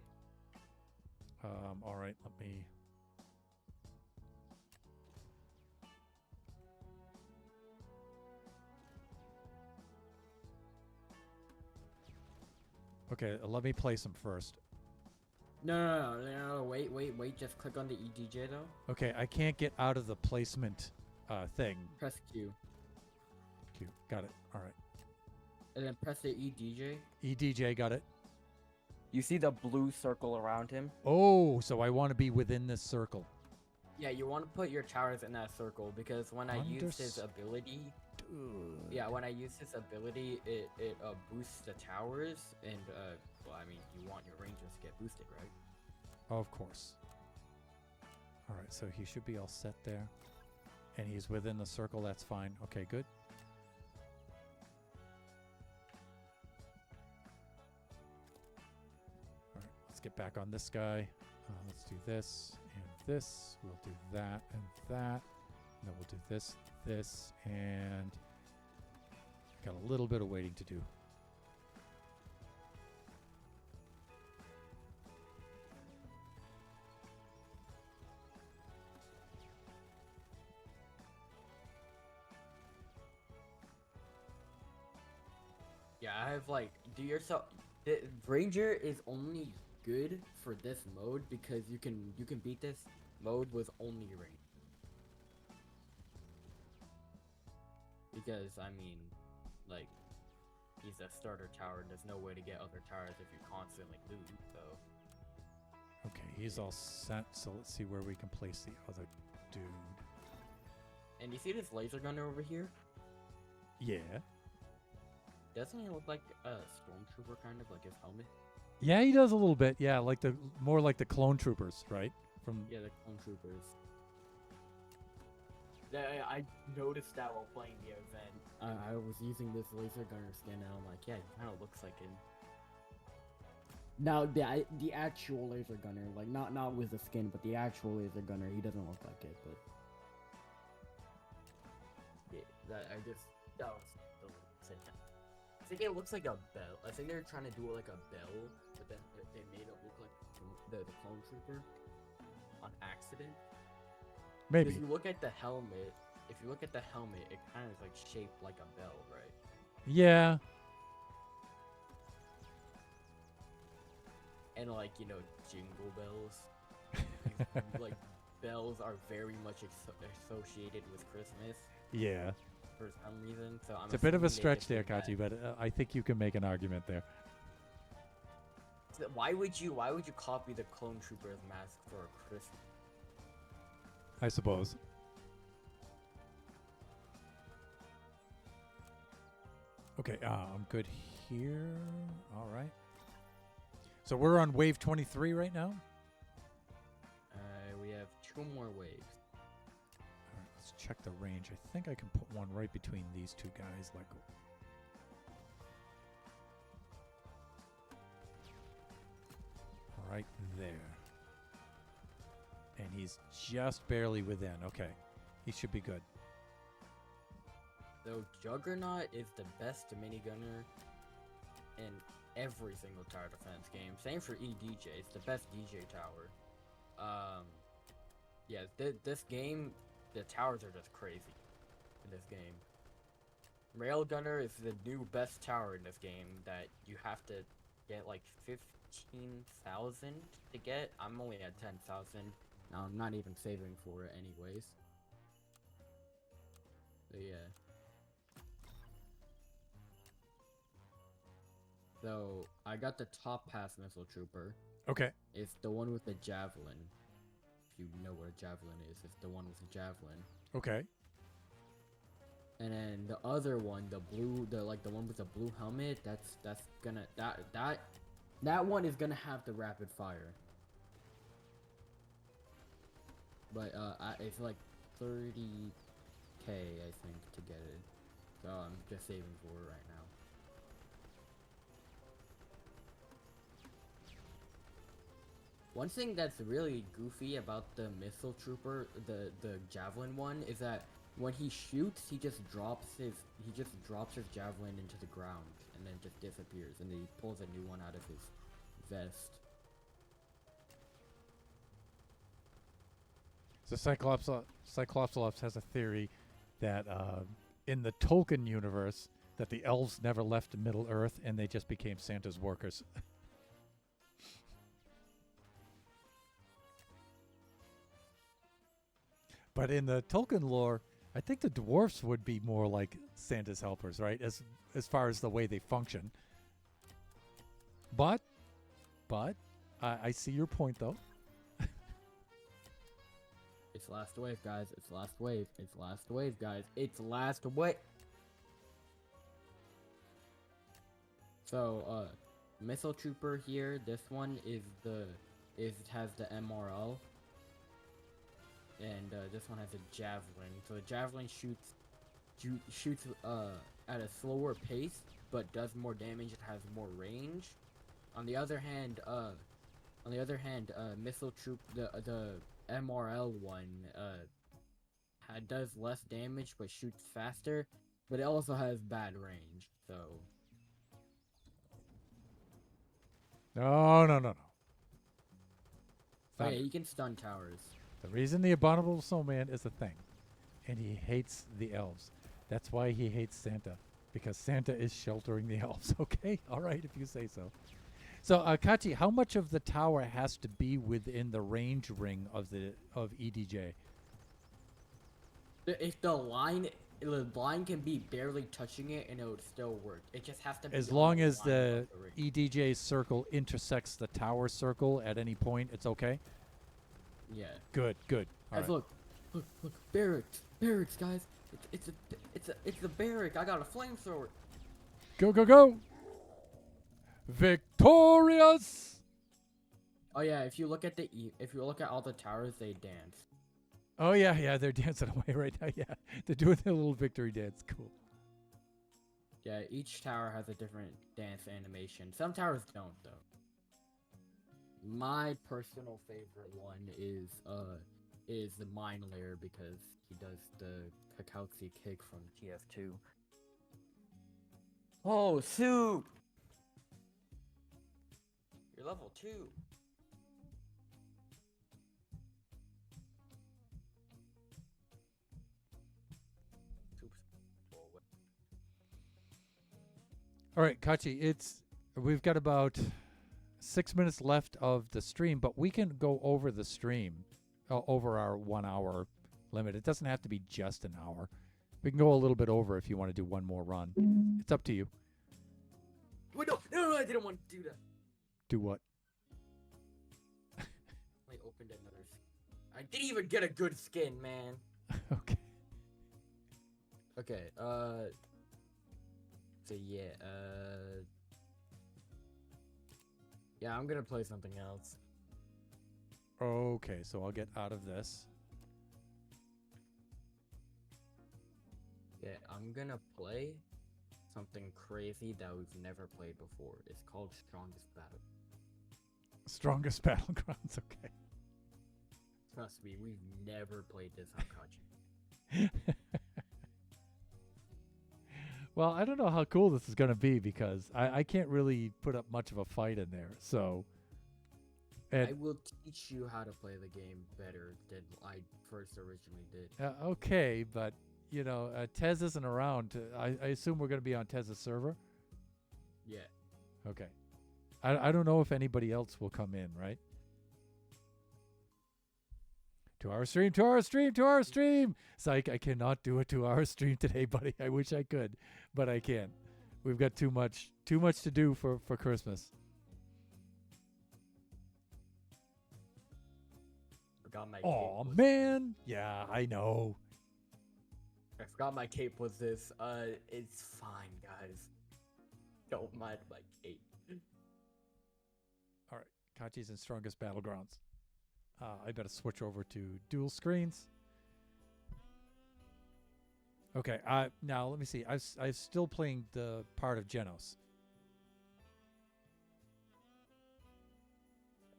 All right. Let me. Okay, let me place them first. No, wait. Just click on the EDJ though. Okay, I can't get out of the placement thing. Press Q. Q. Got it. All right. And then press the EDJ. EDJ, got it. You see the blue circle around him? Oh, so I want to be within this circle. Yeah, you want to put your towers in that circle because when I use his ability, yeah, when I use his ability, it boosts the towers, and well, I mean, you want your rangers to get boosted, right? Of course. All right, so he should be all set there, and he's within the circle. That's fine. Okay, good. All right, let's get back on this guy. Let's do this and this. We'll do that and that. And then we'll do this, this, and got a little bit of waiting to do. Yeah, I have like, do yourself. The Ranger is only good for this mode because you can beat this mode with only range. Because I mean, like, he's a starter tower, and there's no way to get other towers if you constantly lose. So. Okay, he's all set. So let's see where we can place the other dude. And you see this laser gunner over here? Yeah. Doesn't he look like a stormtrooper, kind of like his helmet? Yeah, he does a little bit. Yeah, like the more like the clone troopers, right? From Yeah, the clone troopers. Yeah, I noticed that while playing the event. I was using this laser gunner skin, and I'm like, yeah, he kind of looks like him. Now, the actual laser gunner, like not with the skin, but the actual laser gunner, he doesn't look like it. But yeah, that was the same time. I think it looks like a bell. I think they're trying to do it like a bell, but then they made it look like the clone trooper on accident. maybe. If you look at the helmet, it kind of is like shaped like a bell, right? Yeah. And like, you know, jingle bells. Like, bells are very much associated with Christmas Yeah. for some reason. So I'm It's a bit of a assuming they stretch just there, did that. Kaachee, but I think you can make an argument there. So why would you copy the clone trooper's mask for a Christmas? I suppose. Okay, I'm good here. All right. So we're on wave 23 right now. We have 2 more waves. All right, let's check the range. I think I can put one right between these two guys, like right there. And he's just barely within. Okay, he should be good. So Juggernaut is the best minigunner in every single tower defense game. Same for EDJ. It's the best DJ tower. Yeah, this game, the towers are just crazy in this game. Railgunner is the new best tower in this game that you have to get like 15,000 to get. I'm only at 10,000. Now I'm not even saving for it anyways. So yeah. So I got the top pass missile trooper. Okay. It's the one with the javelin. If you know what a javelin is, it's the one with the javelin. Okay. And then the other one, the blue, the one with the blue helmet, that's gonna that one is gonna have the rapid fire. But it's like 30k I think to get it. So I'm just saving for it right now. One thing that's really goofy about the missile trooper, the javelin one, is that when he shoots, he just drops his javelin into the ground and then just disappears, and then he pulls a new one out of his vest. So Cyclopsolops has a theory that in the Tolkien universe, that the elves never left Middle Earth and they just became Santa's workers. But in the Tolkien lore, I think the dwarfs would be more like Santa's helpers, right? As far as the way they function. But I see your point though. It's last wave, guys. It's last wave. It's last wave, guys. It's last wave. So, missile trooper here. This one has the MRL. And this one has a javelin. So the javelin shoots at a slower pace, but does more damage. It has more range. On the other hand, missile troop the MRL one does less damage but shoots faster, but it also has bad range. So No. oh yeah, you can stun towers. The reason the Abominable Snowman is a thing, and he hates the elves. That's why he hates Santa, because Santa is sheltering the elves. Okay, all right, if you say so. So, Kaachee, how much of the tower has to be within the range ring of EDJ? If the line can be barely touching it, and it would still work. It just has to be As on long the as line the of ring. EDJ circle intersects the tower circle at any point, it's okay? Yeah. Good. All Guys, right. look, barracks, guys. It's a barrack. I got a flamethrower. Go! Victorious! Oh yeah, if you look at all the towers, they dance. Oh yeah, they're dancing away right now. Yeah, they're doing their little victory dance. Cool. Yeah, each tower has a different dance animation. Some towers don't though. My personal favorite one is the Mine Lair because he does the Kaachee kick from TF2. Oh, soup! You're level 2. All right, Kaachee, we've got about 6 minutes left of the stream, but we can go over the stream, over our 1 hour limit. It doesn't have to be just an hour. We can go a little bit over if you want to do one more run. It's up to you. Wait, no, I didn't want to do that. Do what? I opened another. I didn't even get a good skin, man. Okay. Okay, so yeah, yeah, I'm gonna play something else. Okay, so I'll get out of this. Yeah, I'm gonna play something crazy that we've never played before. It's called Strongest Battle. Strongest Battlegrounds, okay. Trust me, we've never played this on Kaachee. Well, I don't know how cool this is going to be because I can't really put up much of a fight in there. So, and I will teach you how to play the game better than I first originally did. okay, but you know, Tez isn't around. I assume we're going to be on Tez's server. Yeah. Okay. I don't know if anybody else will come in, right? 2-hour stream, 2-hour stream, 2-hour stream. Psych, I cannot do a 2-hour stream today, buddy. I wish I could, but I can't. We've got too much to do for Christmas. Forgot my Oh cape. man, yeah, I know. I forgot my cape was this. It's fine, guys. Don't mind my cape. All right, Kachi's in Strongest Battlegrounds. I better switch over to dual screens. Okay, now let me see. I'm still playing the part of Genos.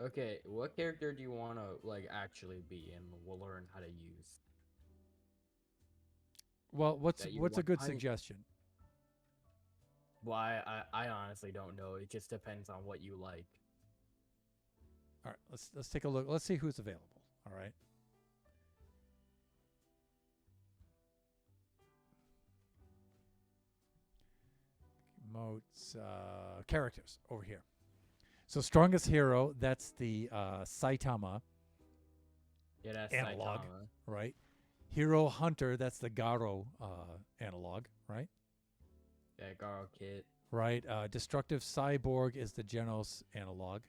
Okay, what character do you want to like actually be, and we'll learn how to use. Well, what's That you a want- good I- suggestion? Well, I honestly don't know. It just depends on what you like. All right, let's take a look. Let's see who's available. All right. Motes, characters over here. So strongest hero, that's the Saitama, Yeah, that's Analog. Saitama. right? Hero hunter, that's the Garo analog, right? Yeah, Garo Kit. Right. Destructive cyborg is the Genos analog.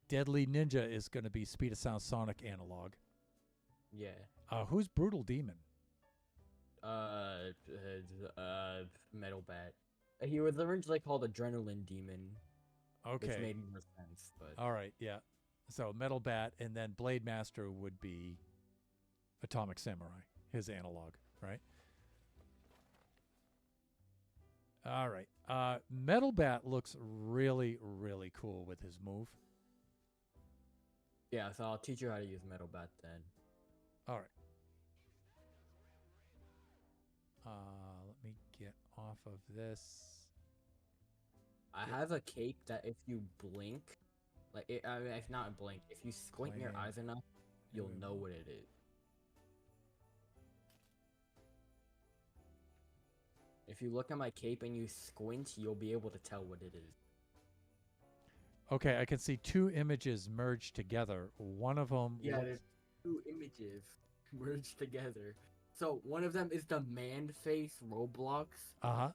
Deadly ninja is going to be Speed of Sound Sonic analog. Yeah. Who's brutal demon? Metal Bat. He was originally called Adrenaline Demon, which Okay. made more sense. But All right. Yeah. So Metal Bat, and then Blade Master would be Atomic Samurai, his analog, right? All right. Metal Bat looks really, really cool with his move. yeah, so I'll teach you how to use Metal Bat then. All right. Let me get off of this. I have a cape that if you blink, I mean, if not blink, if you squint your Flame. eyes enough, you'll know what it is. If you look at my cape and you squint, you'll be able to tell what it is. Okay, I can see two images merged together. One of them. Yeah, there's two images merged together. So one of them is the man face Roblox. Uh-huh.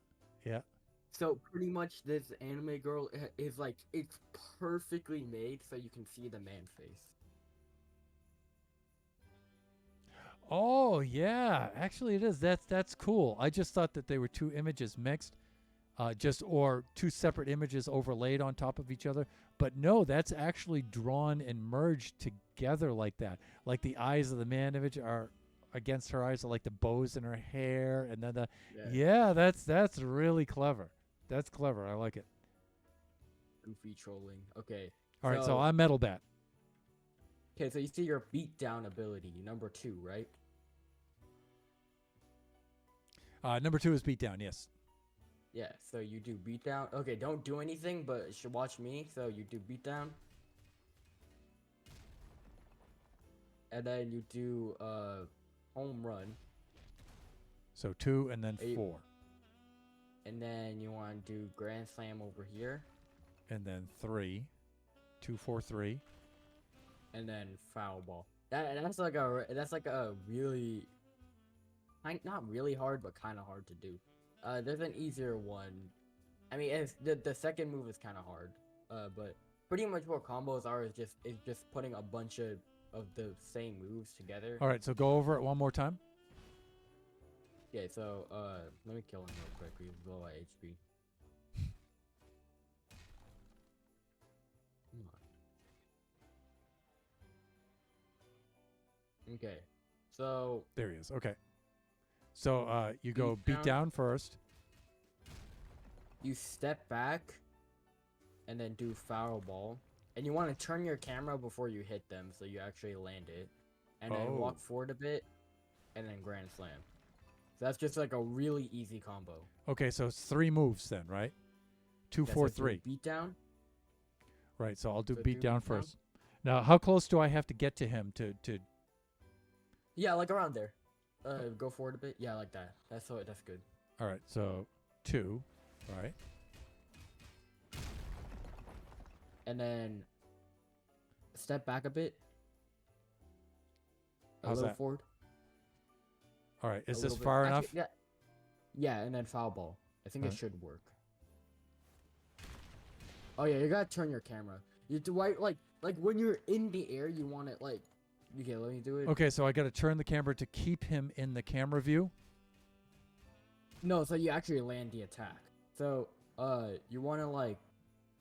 Yeah. So pretty much this anime girl is like, it's perfectly made so you can see the man face. Oh, yeah. Actually, it is. That's cool. I just thought that they were two images mixed, or two separate images overlaid on top of each other. But no, that's actually drawn and merged together like that. Like the eyes of the man image are against her eyes, are like the bows in her hair, and then yeah, that's really clever. That's clever. I like it. Goofy trolling. Okay. All right, so I'm Metal Bat. Okay, so you see your beatdown ability, number 2, right? Number 2 is beatdown. Yes. Yeah, so you do beatdown. Okay, don't do anything, but you should watch me. So you do beatdown. And then you do home run. So 2 and then 4. And then you want to do grand slam over here. And then 3. 2, 4, 3. And then foul ball. That's like a really, not really hard, but kind of hard to do. There's an easier one. I mean, the second move is kind of hard. But pretty much what combos are is just putting a bunch of of the same moves together. All right, so go over it one more time. Yeah, so let me kill him real quick. He's low at HP. Come on. Okay, so There he is. Okay. So you go beat down first. you step back, and then do foul ball, and you want to turn your camera before you hit them, so you actually land it, and then walk forward a bit, and then grand slam. So that's just like a really easy combo. Okay, so it's 3 moves then, right? 2, Yeah, 4, so do 3. beat down. Right. So I'll do So beat do down beat down? first. Now, how close do I have to get to him to? Yeah, like around there. Go forward a bit. Yeah, like that. That's good. All right. So 2. All right. And then step back a bit. A How's little that? forward. All right. Is a this little bit. far Actually, enough? Yeah. Yeah, and then foul ball. I think it Alright. should work. Oh yeah, you gotta turn your camera. You do like when you're in the air, you want it like. Okay, let me do it. Okay. So I got to turn the camera to keep him in the camera view. No, so you actually land the attack. So you want to like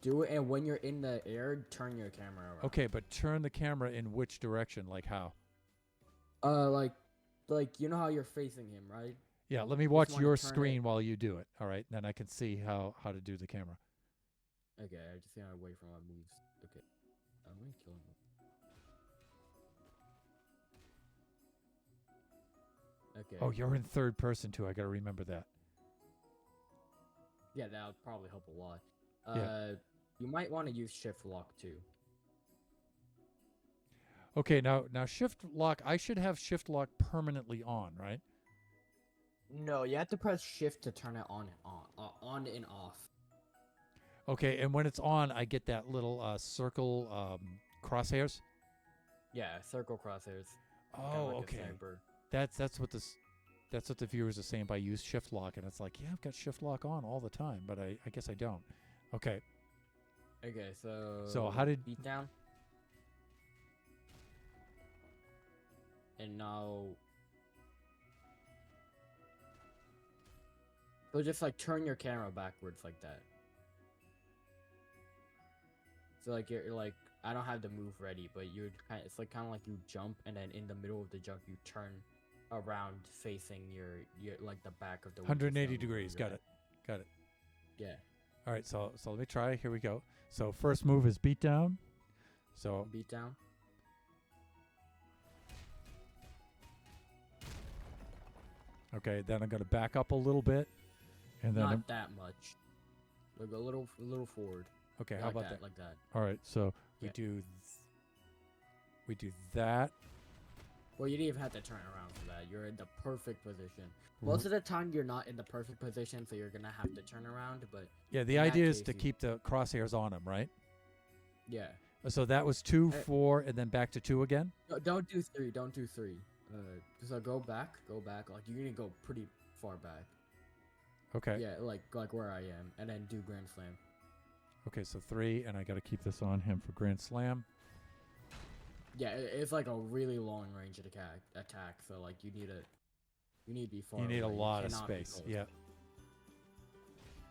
do it, and when you're in the air, turn your camera around. Okay, but turn the camera in which direction? Like how? Like you know how you're facing him, right? Yeah. Let me just watch wanna your turn it- screen while you do it. All right. Then I can see how to do the camera. Okay, I just gotta wait for my moves. Okay, I'm gonna kill him. Okay. Oh, you're in third person too. I got to remember that. Yeah, that'll probably help a lot. Yeah. You might want to use shift lock too. Okay. Now shift lock. I should have shift lock permanently on, right? No, you have to press shift to turn it on and off. Okay. And when it's on, I get that little circle crosshairs. Yeah, circle crosshairs. Kinda Oh, like a okay. sniper. That's what the viewers are saying by use shift lock, and it's like, yeah, I've got shift lock on all the time, but I guess I don't. Okay. Okay, so. So how did- beat down? And now. So just like turn your camera backwards like that. So like you're like I don't have the move ready, but it's like kind of like you jump, and then in the middle of the jump you turn around facing your like the back of the. 180 degrees. Got it. Got it. Yeah. All right. So let me try. Here we go. So first move is beat down. So Beat down. okay, then I'm gonna back up a little bit, and then Not that much. Like a little forward. okay. Yeah, How like about that? Like that. All right. So we Yeah. do we do that. Well, you didn't even have to turn around for that. You're in the perfect position. Most of the time, you're not in the perfect position, so you're gonna have to turn around. But Yeah. The in that idea is case, to you- keep the crosshairs on him, right? yeah, So that was 2, Eh. 4, and then back to 2 again. no, don't do three. Don't do three. So go back. Like you're gonna go pretty far back. Okay. Yeah, like where I am, and then do grand slam. Okay. So 3, and I got to keep this on him for grand slam. Yeah, it's like a really long range attack. So like you need to be far. You need a away. lot of cannot be space. close. Yeah.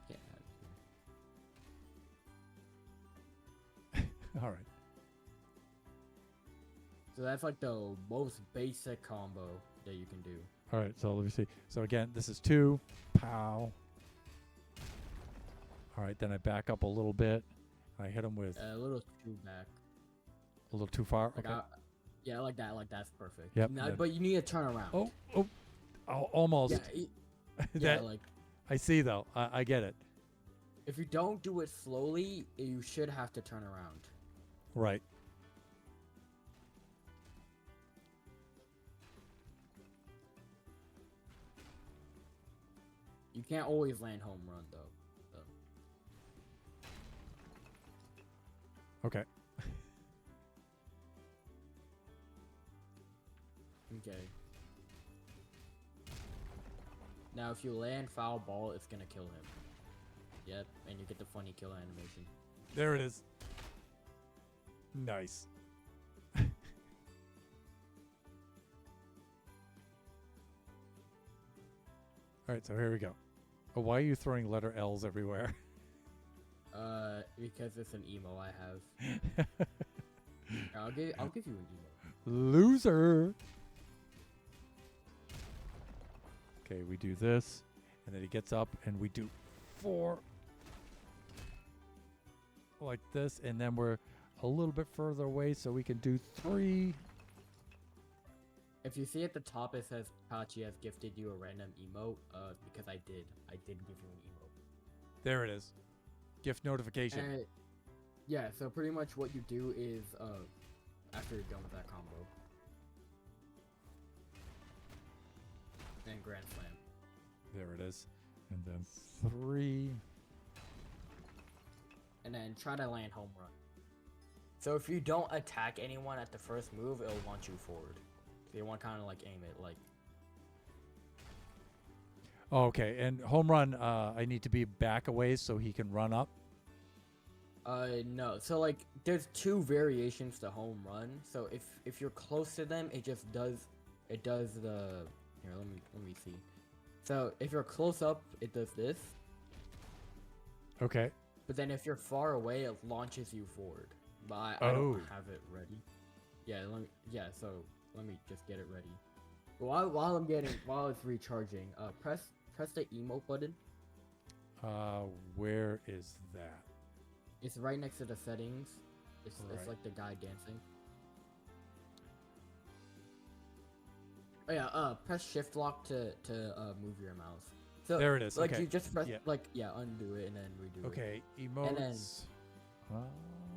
Yeah. All right. So that's like the most basic combo that you can do. All right. So let me see. So again, this is 2. Pow. All right. Then I back up a little bit. I hit him with A little too back. a little too far. Like Okay. yeah, like that. Like that's perfect. Yep, Now, then- but you need to turn around. Oh. Almost. Yeah. that Yeah. Like I see though. I get it. if you don't do it slowly, you should have to turn around. Right. You can't always land home run though. Okay. Okay. Now, if you land foul ball, it's gonna kill him. Yep, and you get the funny kill animation. There it is. Nice. All right, so here we go. Oh, why are you throwing letter L's everywhere? Because it's an emo I have. I'll give you an emo. Loser. Okay, we do this, and then he gets up, and we do 4 like this, and then we're a little bit further away, so we can do 3. If you see at the top it says Kaachee has gifted you a random emote, because I did give you an emote. There it is. Gift notification. And, yeah, so pretty much what you do is, after you're done with that combo, and Grand Slam. There it is. And then 3. And then try to land home run. So if you don't attack anyone at the first move, it'll launch you forward. So you want to kind of like aim it like. Oh, okay, and home run, I need to be back away so he can run up. No. So like, there's 2 variations to home run. So if you're close to them, it does the. Here, let me see. So if you're close up, it does this. Okay. But then if you're far away, it launches you forward. But I Oh. don't have it ready. So let me just get it ready. While it's recharging, press the emote button. Where is that? It's right next to the settings. It's Right. like the guy dancing. Oh yeah, press shift lock to move your mouse. So There it is, Like okay. you just press Yeah. undo it and then redo it. Okay, emotes.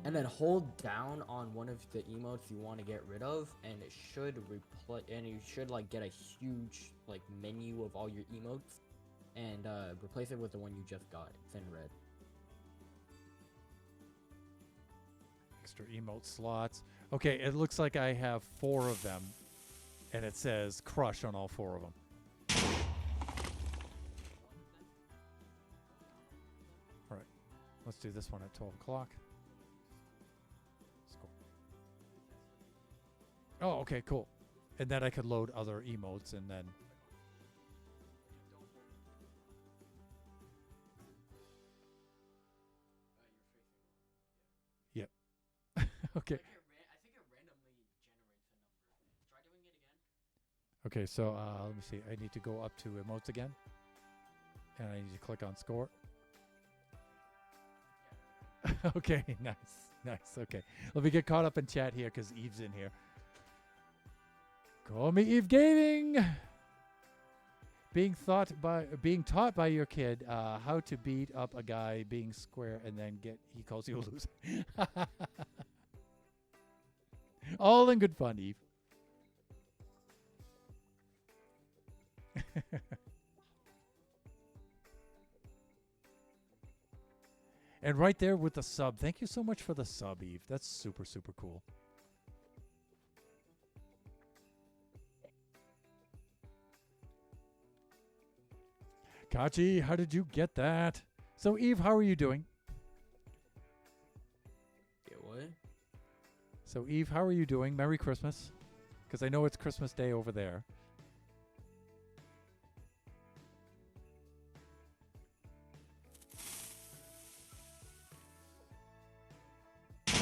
And then hold down on one of the emotes you want to get rid of, and it should replace. And you should like get a huge like menu of all your emotes, and replace it with the one you just got. It's in red. Extra emote slots. Okay, it looks like I have 4 of them, and it says crush on all 4 of them. All right, let's do this one at 12 o'clock. Let's go. Oh, okay, cool. And then I could load other emotes, and then... Yep. Okay. I think it randomly generates a number. Try doing it again. Okay, so let me see. I need to go up to emotes again. And I need to click on score. Okay, nice. Nice. Okay. Let me get caught up in chat here because Eve's in here. Call me Eve Gaming. Being taught by your kid how to beat up a guy being square and then he calls you a loser. All in good fun, Eve. And right there with the sub. Thank you so much for the sub, Eve. That's super, super cool. Kaachee, how did you get that? So, Eve, how are you doing? Yeah, what? So, Eve, how are you doing? Merry Christmas. Because I know it's Christmas Day over there.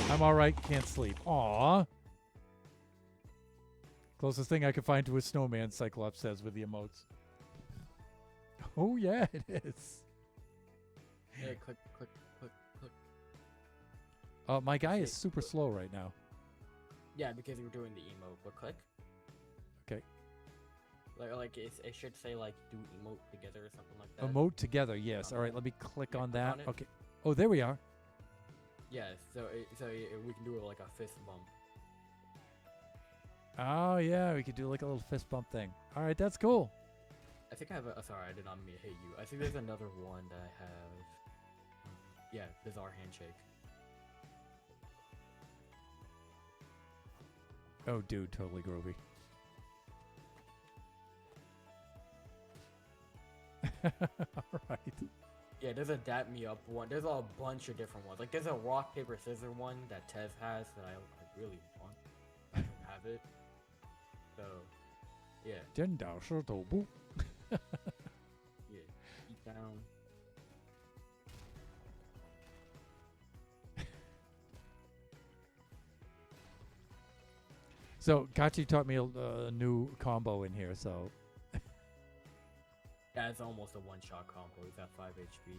I'm alright, can't sleep. Aww. Closest thing I could find to a snowman, Cyclops says with the emotes. Oh, yeah, it is. Hey, click. My guy is super slow right now. Yeah, because you're doing the emote, but click. Okay. Like it should say like do emote together or something like that. Emote together, yes. All right, let me click Yeah, on click that. on it. Okay. Oh, there we are. Yeah, so we can do it like a fist bump. Oh, yeah, we could do like a little fist bump thing. All right, that's cool. I think I have a. Sorry, I did not mean to hit you. I think there's another one that I have. Yeah, bizarre handshake. Oh, dude, totally groovy. All right. Yeah, there's a dap me up one. There's a bunch of different ones. Like there's a rock paper scissors one that Tez has that I really want. I don't have it. So, yeah. 颠倒是头部. Down. So Kachi taught me a new combo in here. So Yeah, it's almost a one-shot combo. He's at 5 HP.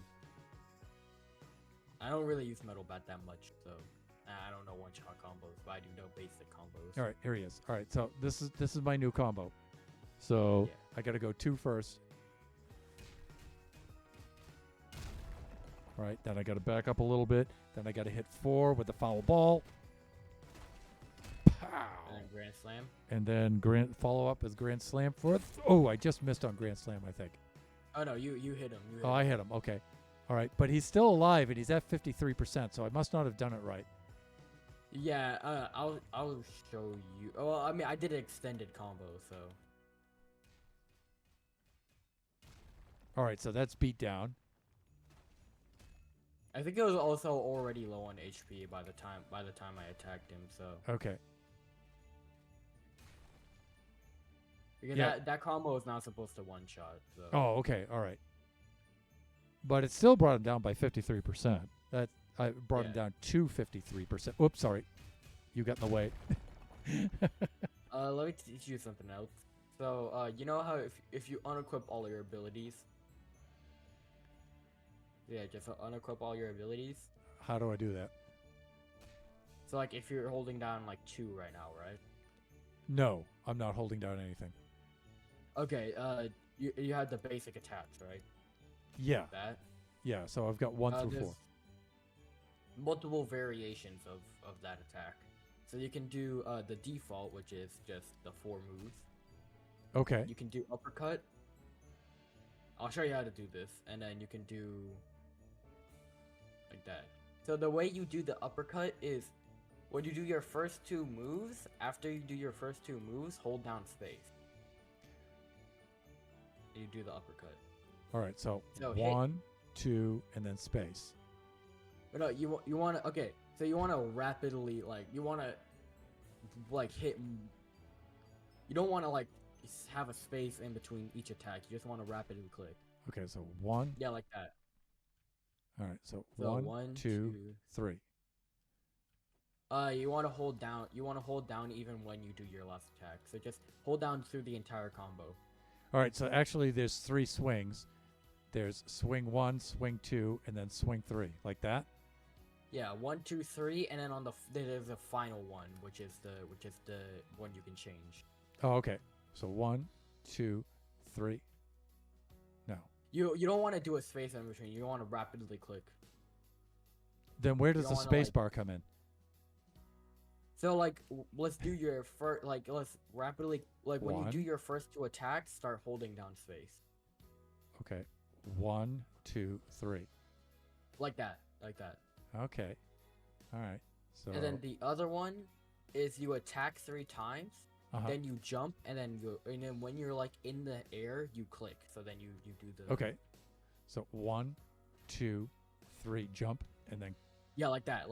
I don't really use Metal Bat that much, so I don't know one-shot combos, but I do know basic combos. all right, here he is. All right, so this is my new combo. So Yeah. I got to go 2 first. All right, then I got to back up a little bit. Then I got to hit 4 with the foul ball. Pow! And then Grand Slam. And then grand follow up is grand slam for oh, I just missed on grand slam, I think. Oh no, you hit him. You hit Oh, him. I hit him. Okay. All right, but he's still alive and he's at 53%, so I must not have done it right. Yeah, I'll show you. Oh, well, I mean, I did an extended combo, so All right, so that's beat down. I think it was also already low on HP by the time I attacked him. So Okay. because Yeah. that combo is not supposed to one shot. So Oh, okay. All right. But it still brought him down by 53%. That I brought him Yeah. down to 53%. Oops, sorry. You got in the way. let me teach you something else. So you know how if you unequip all your abilities, yeah, just unequip all your abilities. How do I do that? So like if you're holding down like 2 right now, right? No, I'm not holding down anything. Okay, you had the basic attacks, right? Yeah. That Yeah, so I've got 1 through 4. there's multiple variations of that attack. So you can do the default, which is just the 4 moves. Okay. You can do uppercut. I'll show you how to do this, and then you can do like that. So the way you do the uppercut is when you do your first 2 moves, after you do your first 2 moves, hold down space. And you do the uppercut. All right, so So hit- 1, 2, and then space. But no, you want to okay. So you want to rapidly you want to hit. You don't want to have a space in between each attack. You just want to rapidly click. Okay, so 1. Yeah, like that. All right, so So 1, 1, 2, 3. You want to hold down. You want to hold down even when you do your last attack. So just hold down through the entire combo. All right, so actually there's 3 swings. There's swing 1, swing 2, and then swing 3, like that. Yeah, 1, 2, 3, and then on there's a final one, which is the one you can change. Oh, okay. So 1, 2, 3. No. You don't want to do a space in between. You want to rapidly click. Then where You does the don't wanna, space bar come in? So let's do your first let's rapidly when you 1. do your first 2 attacks, start holding down space. Okay. 1, 2, 3. Like that. Okay. All right. So And then the other one is you attack 3 times, uh-huh. then you jump, and then when you're in the air, you click. So then you do the Okay. So 1, 2, 3, jump, and then Yeah, like that.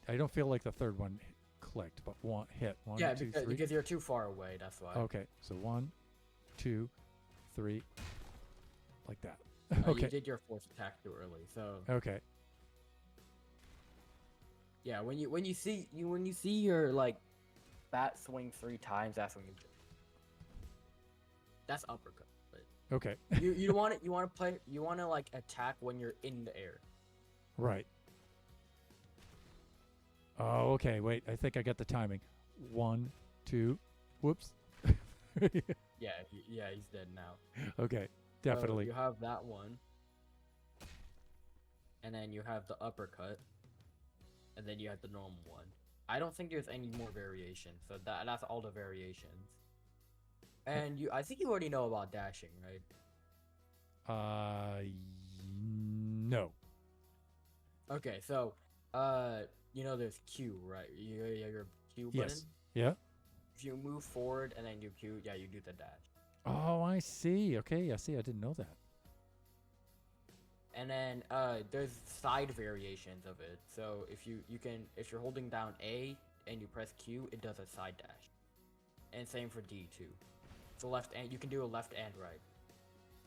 I don't feel like the third one clicked, but hit 1, Yeah, 2, because, 3. because you're too far away. That's why. Okay. So 1, 2, 3, like that. You Okay. did your force attack too early. So Okay. yeah, when you see your bat swing 3 times, that's when you. That's uppercut. But Okay. you want to attack when you're in the air. Right. Oh, okay. Wait, I think I got the timing. 1, 2. Whoops. Yeah, he's dead now. Okay. So Definitely. you have that one, and then you have the uppercut, and then you have the normal one. I don't think there's any more variations, so that's all the variations. And I think you already know about dashing, right? No. Okay, so there's Q, right? Your Q button. Yes. Yeah. If you move forward and then you Q, yeah, you do the dash. Oh, I see. Okay, I see. I didn't know that. And then there's side variations of it. So if you're holding down A and you press Q, it does a side dash. And same for D too. So you can do a left and right.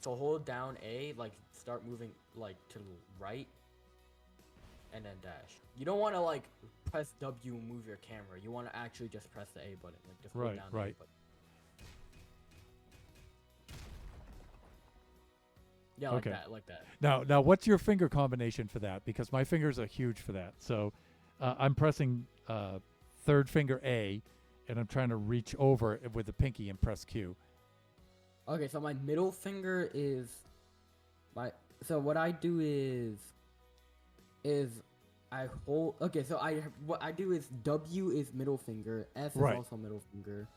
So hold down A, like start moving like to the right, and then dash. You don't want to like press W and move your camera. You want to actually just press the A button, like just hold Right, down the A right. button. Yeah, Okay. like that. Now, what's your finger combination for that? Because my fingers are huge for that. So, I'm pressing third finger A, and I'm trying to reach over with the pinky and press Q. Okay, so my middle finger is my. So what I do is I hold. Okay, so what I do is W is middle finger, S Right. is also middle finger,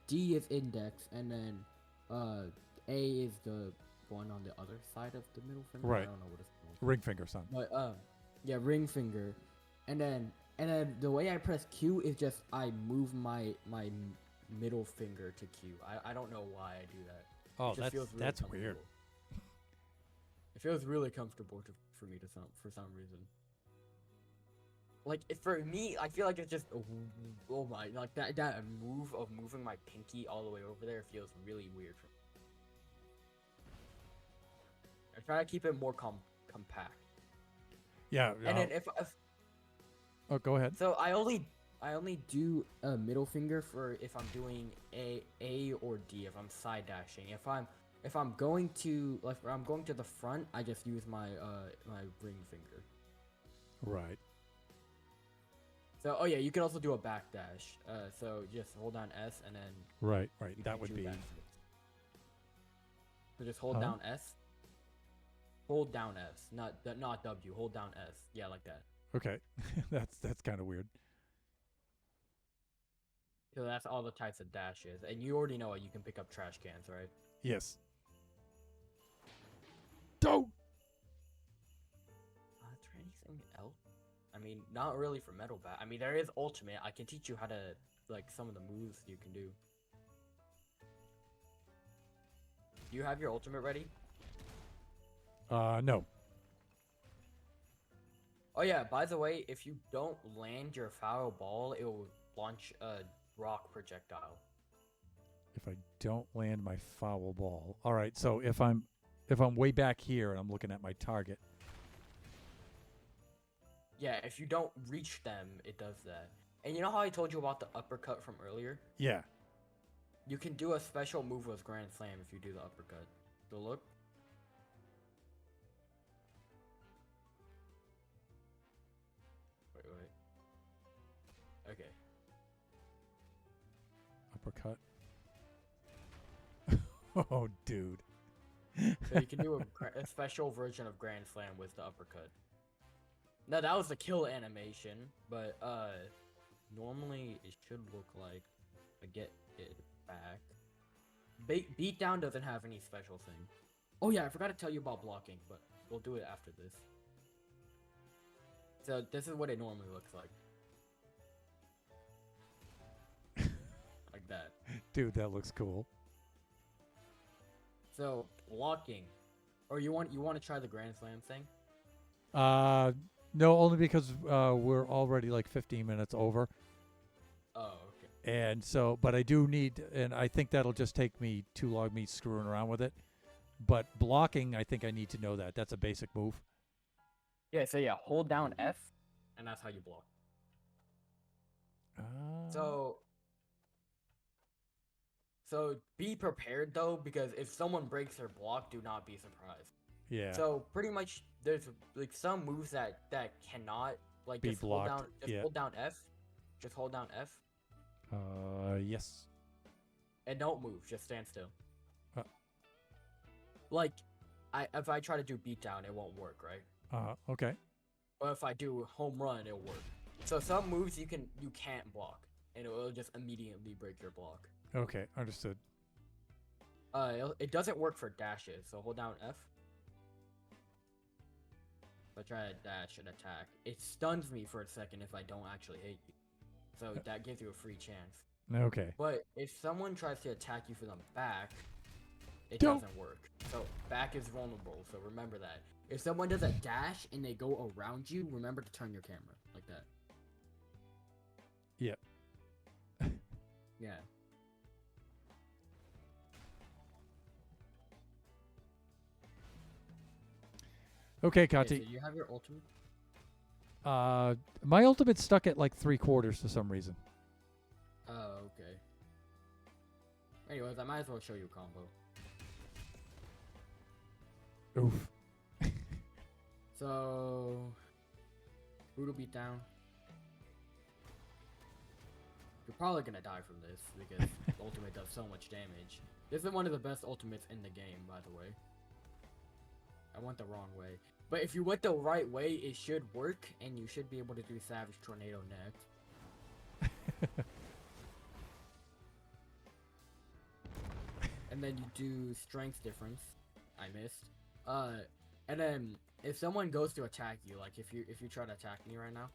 D is index, and then A is the one on the other side of the middle finger. Right. I don't know what it's called. Ring finger, son. But yeah, ring finger, and then the way I press Q is just I move my middle finger to Q. I don't know why I do that. Oh, It just feels really that's weird. comfortable. It feels really comfortable for me for some reason. Like for me, I feel like it's just oh my, like that move of moving my pinky all the way over there feels really weird for me. I try to keep it more compact. Yeah. And then if oh, go ahead. so I only do a middle finger for if I'm doing A or D, if I'm side dashing. If I'm going to the front, I just use my my ring finger. Right. So oh yeah, you can also do a back dash. So just hold down S and then Right. you That can would do be. backflips. So just hold Huh? down S. Hold down S, not W. Hold down S. Yeah, like that. Okay. that's kind of weird. So that's all the types of dashes, and you already know it. You can pick up trash cans, right? Yes. Don't. Is there anything else? I mean, not really for metal bat. I mean, there is ultimate. I can teach you how to like some of the moves you can do. Do you have your ultimate ready? No. Oh yeah. By the way, if you don't land your foul ball, it will launch a rock projectile. If I don't land my foul ball. All right. So if I'm way back here and I'm looking at my target. Yeah, if you don't reach them, it does that. And you know how I told you about the uppercut from earlier? Yeah. You can do a special move with Grand Slam if you do the uppercut. So look. Wait. Okay. Uppercut. Oh, dude. So you can do a special version of Grand Slam with the uppercut. Now that was the kill animation, but normally it should look like I get it back. Beatdown doesn't have any special thing. Oh yeah, I forgot to tell you about blocking, but we'll do it after this. So this is what it normally looks like. Like that. Dude, that looks cool. So blocking, or you want to try the Grand Slam thing? No, only because we're already like 15 minutes over. Oh, okay. And so, but I do need, and I think that'll just take me too long, me screwing around with it. But blocking, I think I need to know that. That's a basic move. Yeah, so yeah, hold down F, and that's how you block. So be prepared though, because if someone breaks their block, do not be surprised. Yeah. So pretty much, there's like some moves that cannot like Be just blocked, hold down, yeah. hold down F, just hold down F, Yes. and don't move, just stand still. Uh. Like, if I try to do beatdown, it won't work, right? Okay. Or if I do home run, it'll work. So some moves you can't block, and it will just immediately break your block. Okay, understood. It doesn't work for dashes, so hold down F. If I try to dash and attack, it stuns me for a second if I don't actually hit you. So that gives you a free chance. Okay. But if someone tries to attack you from the back, it Don't. doesn't work. So back is vulnerable, so remember that. If someone does a dash and they go around you, remember to turn your camera like that. Yep. Yeah. Okay, Okay, so Kachi. you have your ultimate. My ultimate's stuck at like 3/4 for some reason. Oh, okay. Anyways, I might as well show you a combo. Oof. So, brutal beatdown. You're probably gonna die from this because the ultimate does so much damage. This is one of the best ultimates in the game, by the way. I went the wrong way. But if you went the right way, it should work, and you should be able to do Savage Tornado next. And then you do Strength Difference. I missed. And then if someone goes to attack you, like if you try to attack me right now,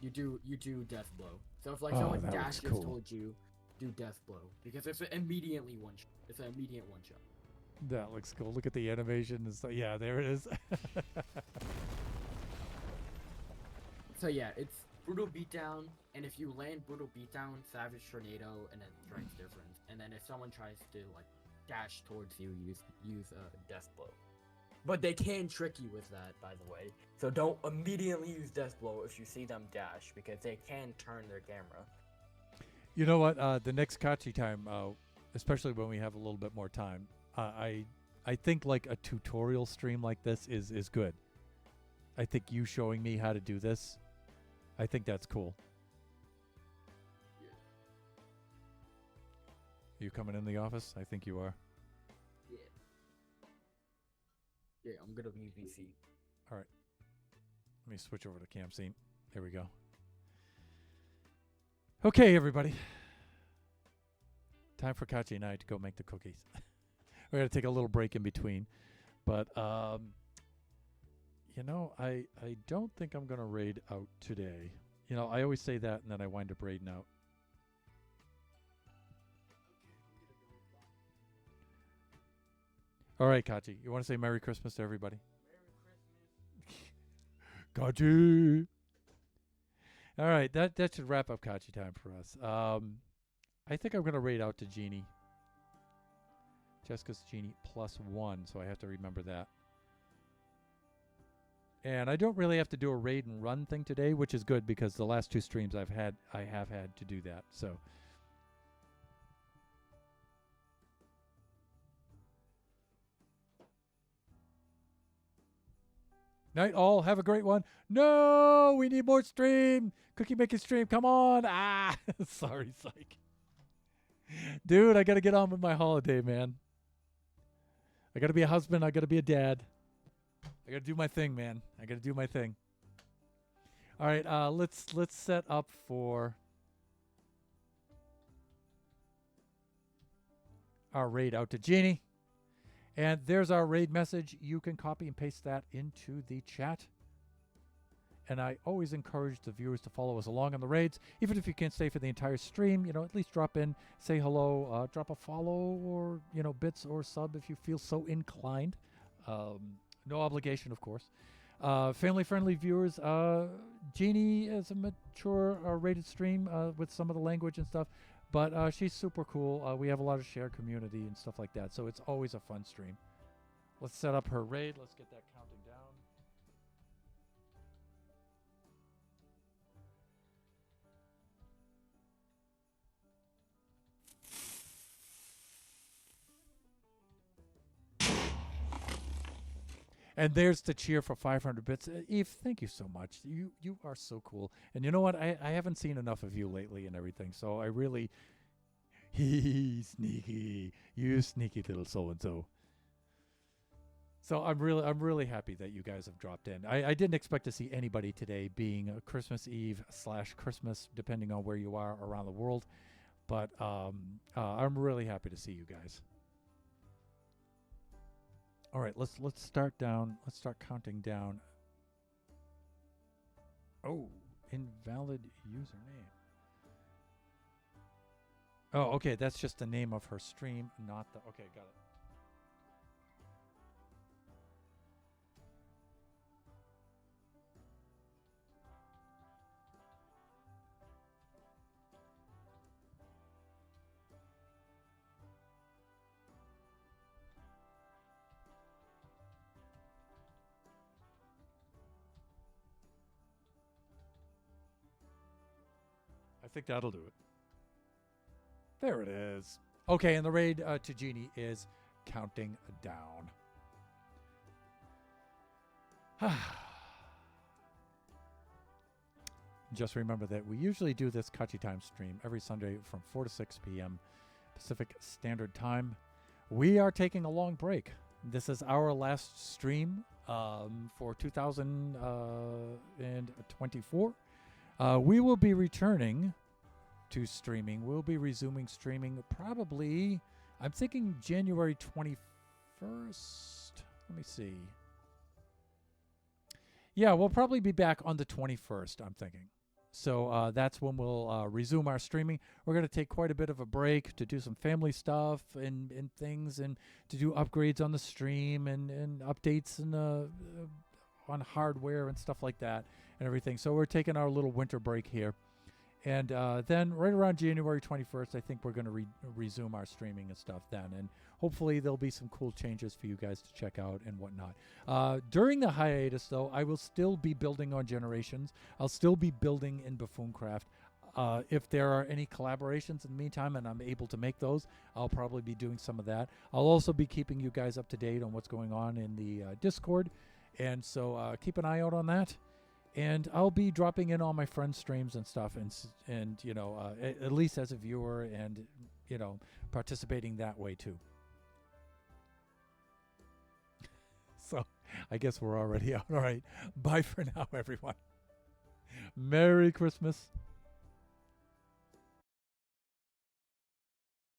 you do Death Blow. So if like Oh, someone that looks dashes cool. towards you, do Death Blow because it's immediately one shot. It's an immediate one shot. That looks cool. Look at the animation. It's like, yeah, there it is. So yeah, it's Brutal Beatdown, and if you land Brutal Beatdown, Savage Tornado, and then Strength Difference, and then if someone tries to like dash towards you, use Death Blow. But they can trick you with that, by the way. So don't immediately use Death Blow if you see them dash, because they can turn their camera. You know what? The next Kaachee Time, especially when we have a little bit more time, I think like a tutorial stream like this is good. I think you showing me how to do this, I think that's cool. Yeah. You coming in the office? I think you are. Yeah. Yeah, I'm gonna leave VC. All right. Let me switch over to cam scene. There we go. Okay, everybody. Time for Kaachee and I to go make the cookies. We're going to take a little break in between. But, you know, I don't think I'm going to raid out today. You know, I always say that, and then I wind up raiding out. All right, Kaachee. You want to say Merry Christmas to everybody? Kaachee! All right, that should wrap up Kaachee Time for us. I think I'm going to raid out to Genie. Jessica's Genie +1, so I have to remember that. And I don't really have to do a raid and run thing today, which is good because the last 2 streams I have had to do that. So night all, have a great one. No, we need more stream. Cookie making stream, come on. Ah, sorry, psych. Dude, I got to get on with my holiday, man. I got to be a husband, I got to be a dad. I got to do my thing, man. I got to do my thing. All right, let's set up for our raid out to Genie. And there's our raid message. You can copy and paste that into the chat. And I always encourage the viewers to follow us along on the raids. Even if you can't stay for the entire stream, you know, at least drop in, say hello, drop a follow or, you know, bits or sub if you feel so inclined. No obligation, of course. Family-friendly viewers, Jeannie is a mature rated stream with some of the language and stuff. But she's super cool. We have a lot of shared community and stuff like that. So it's always a fun stream. Let's set up her raid. Let's get that counting down. And there's the cheer for 500 bits. Eve, thank you so much. You are so cool. And you know what? I haven't seen enough of you lately and everything. So I really... sneaky. You sneaky little so-and-so. So I'm really happy that you guys have dropped in. I didn't expect to see anybody today, being a Christmas Eve / Christmas, depending on where you are around the world. But I'm really happy to see you guys. All right, let's start down. Let's start counting down. Oh, invalid username. Oh, okay, that's just the name of her stream, not the... Okay, got it. think that'll do it. There it is. Okay, and the raid to Genie is counting down. Just remember that we usually do this Kaachee Time stream every Sunday from 4 to 6 p.m. Pacific Standard Time. We are taking a long break. This is our last stream for 2024. We will be returning to streaming. We'll be resuming streaming probably, I'm thinking January 21st. Let me see. Yeah, we'll probably be back on the 21st, I'm thinking. So that's when we'll resume our streaming. We're going to take quite a bit of a break to do some family stuff and things, and to do upgrades on the stream and updates and on hardware and stuff like that and everything. So we're taking our little winter break here. And then right around January 21st, I think we're going to resume our streaming and stuff then. And hopefully there'll be some cool changes for you guys to check out and whatnot. During the hiatus, though, I will still be building on Generations. I'll still be building in Buffooncraft. If there are any collaborations in the meantime and I'm able to make those, I'll probably be doing some of that. I'll also be keeping you guys up to date on what's going on in the Discord. And so keep an eye out on that. And I'll be dropping in all my friends' streams and stuff, and you know, at least as a viewer, and you know, participating that way too. So I guess we're already out. All right, bye for now, everyone. Merry Christmas.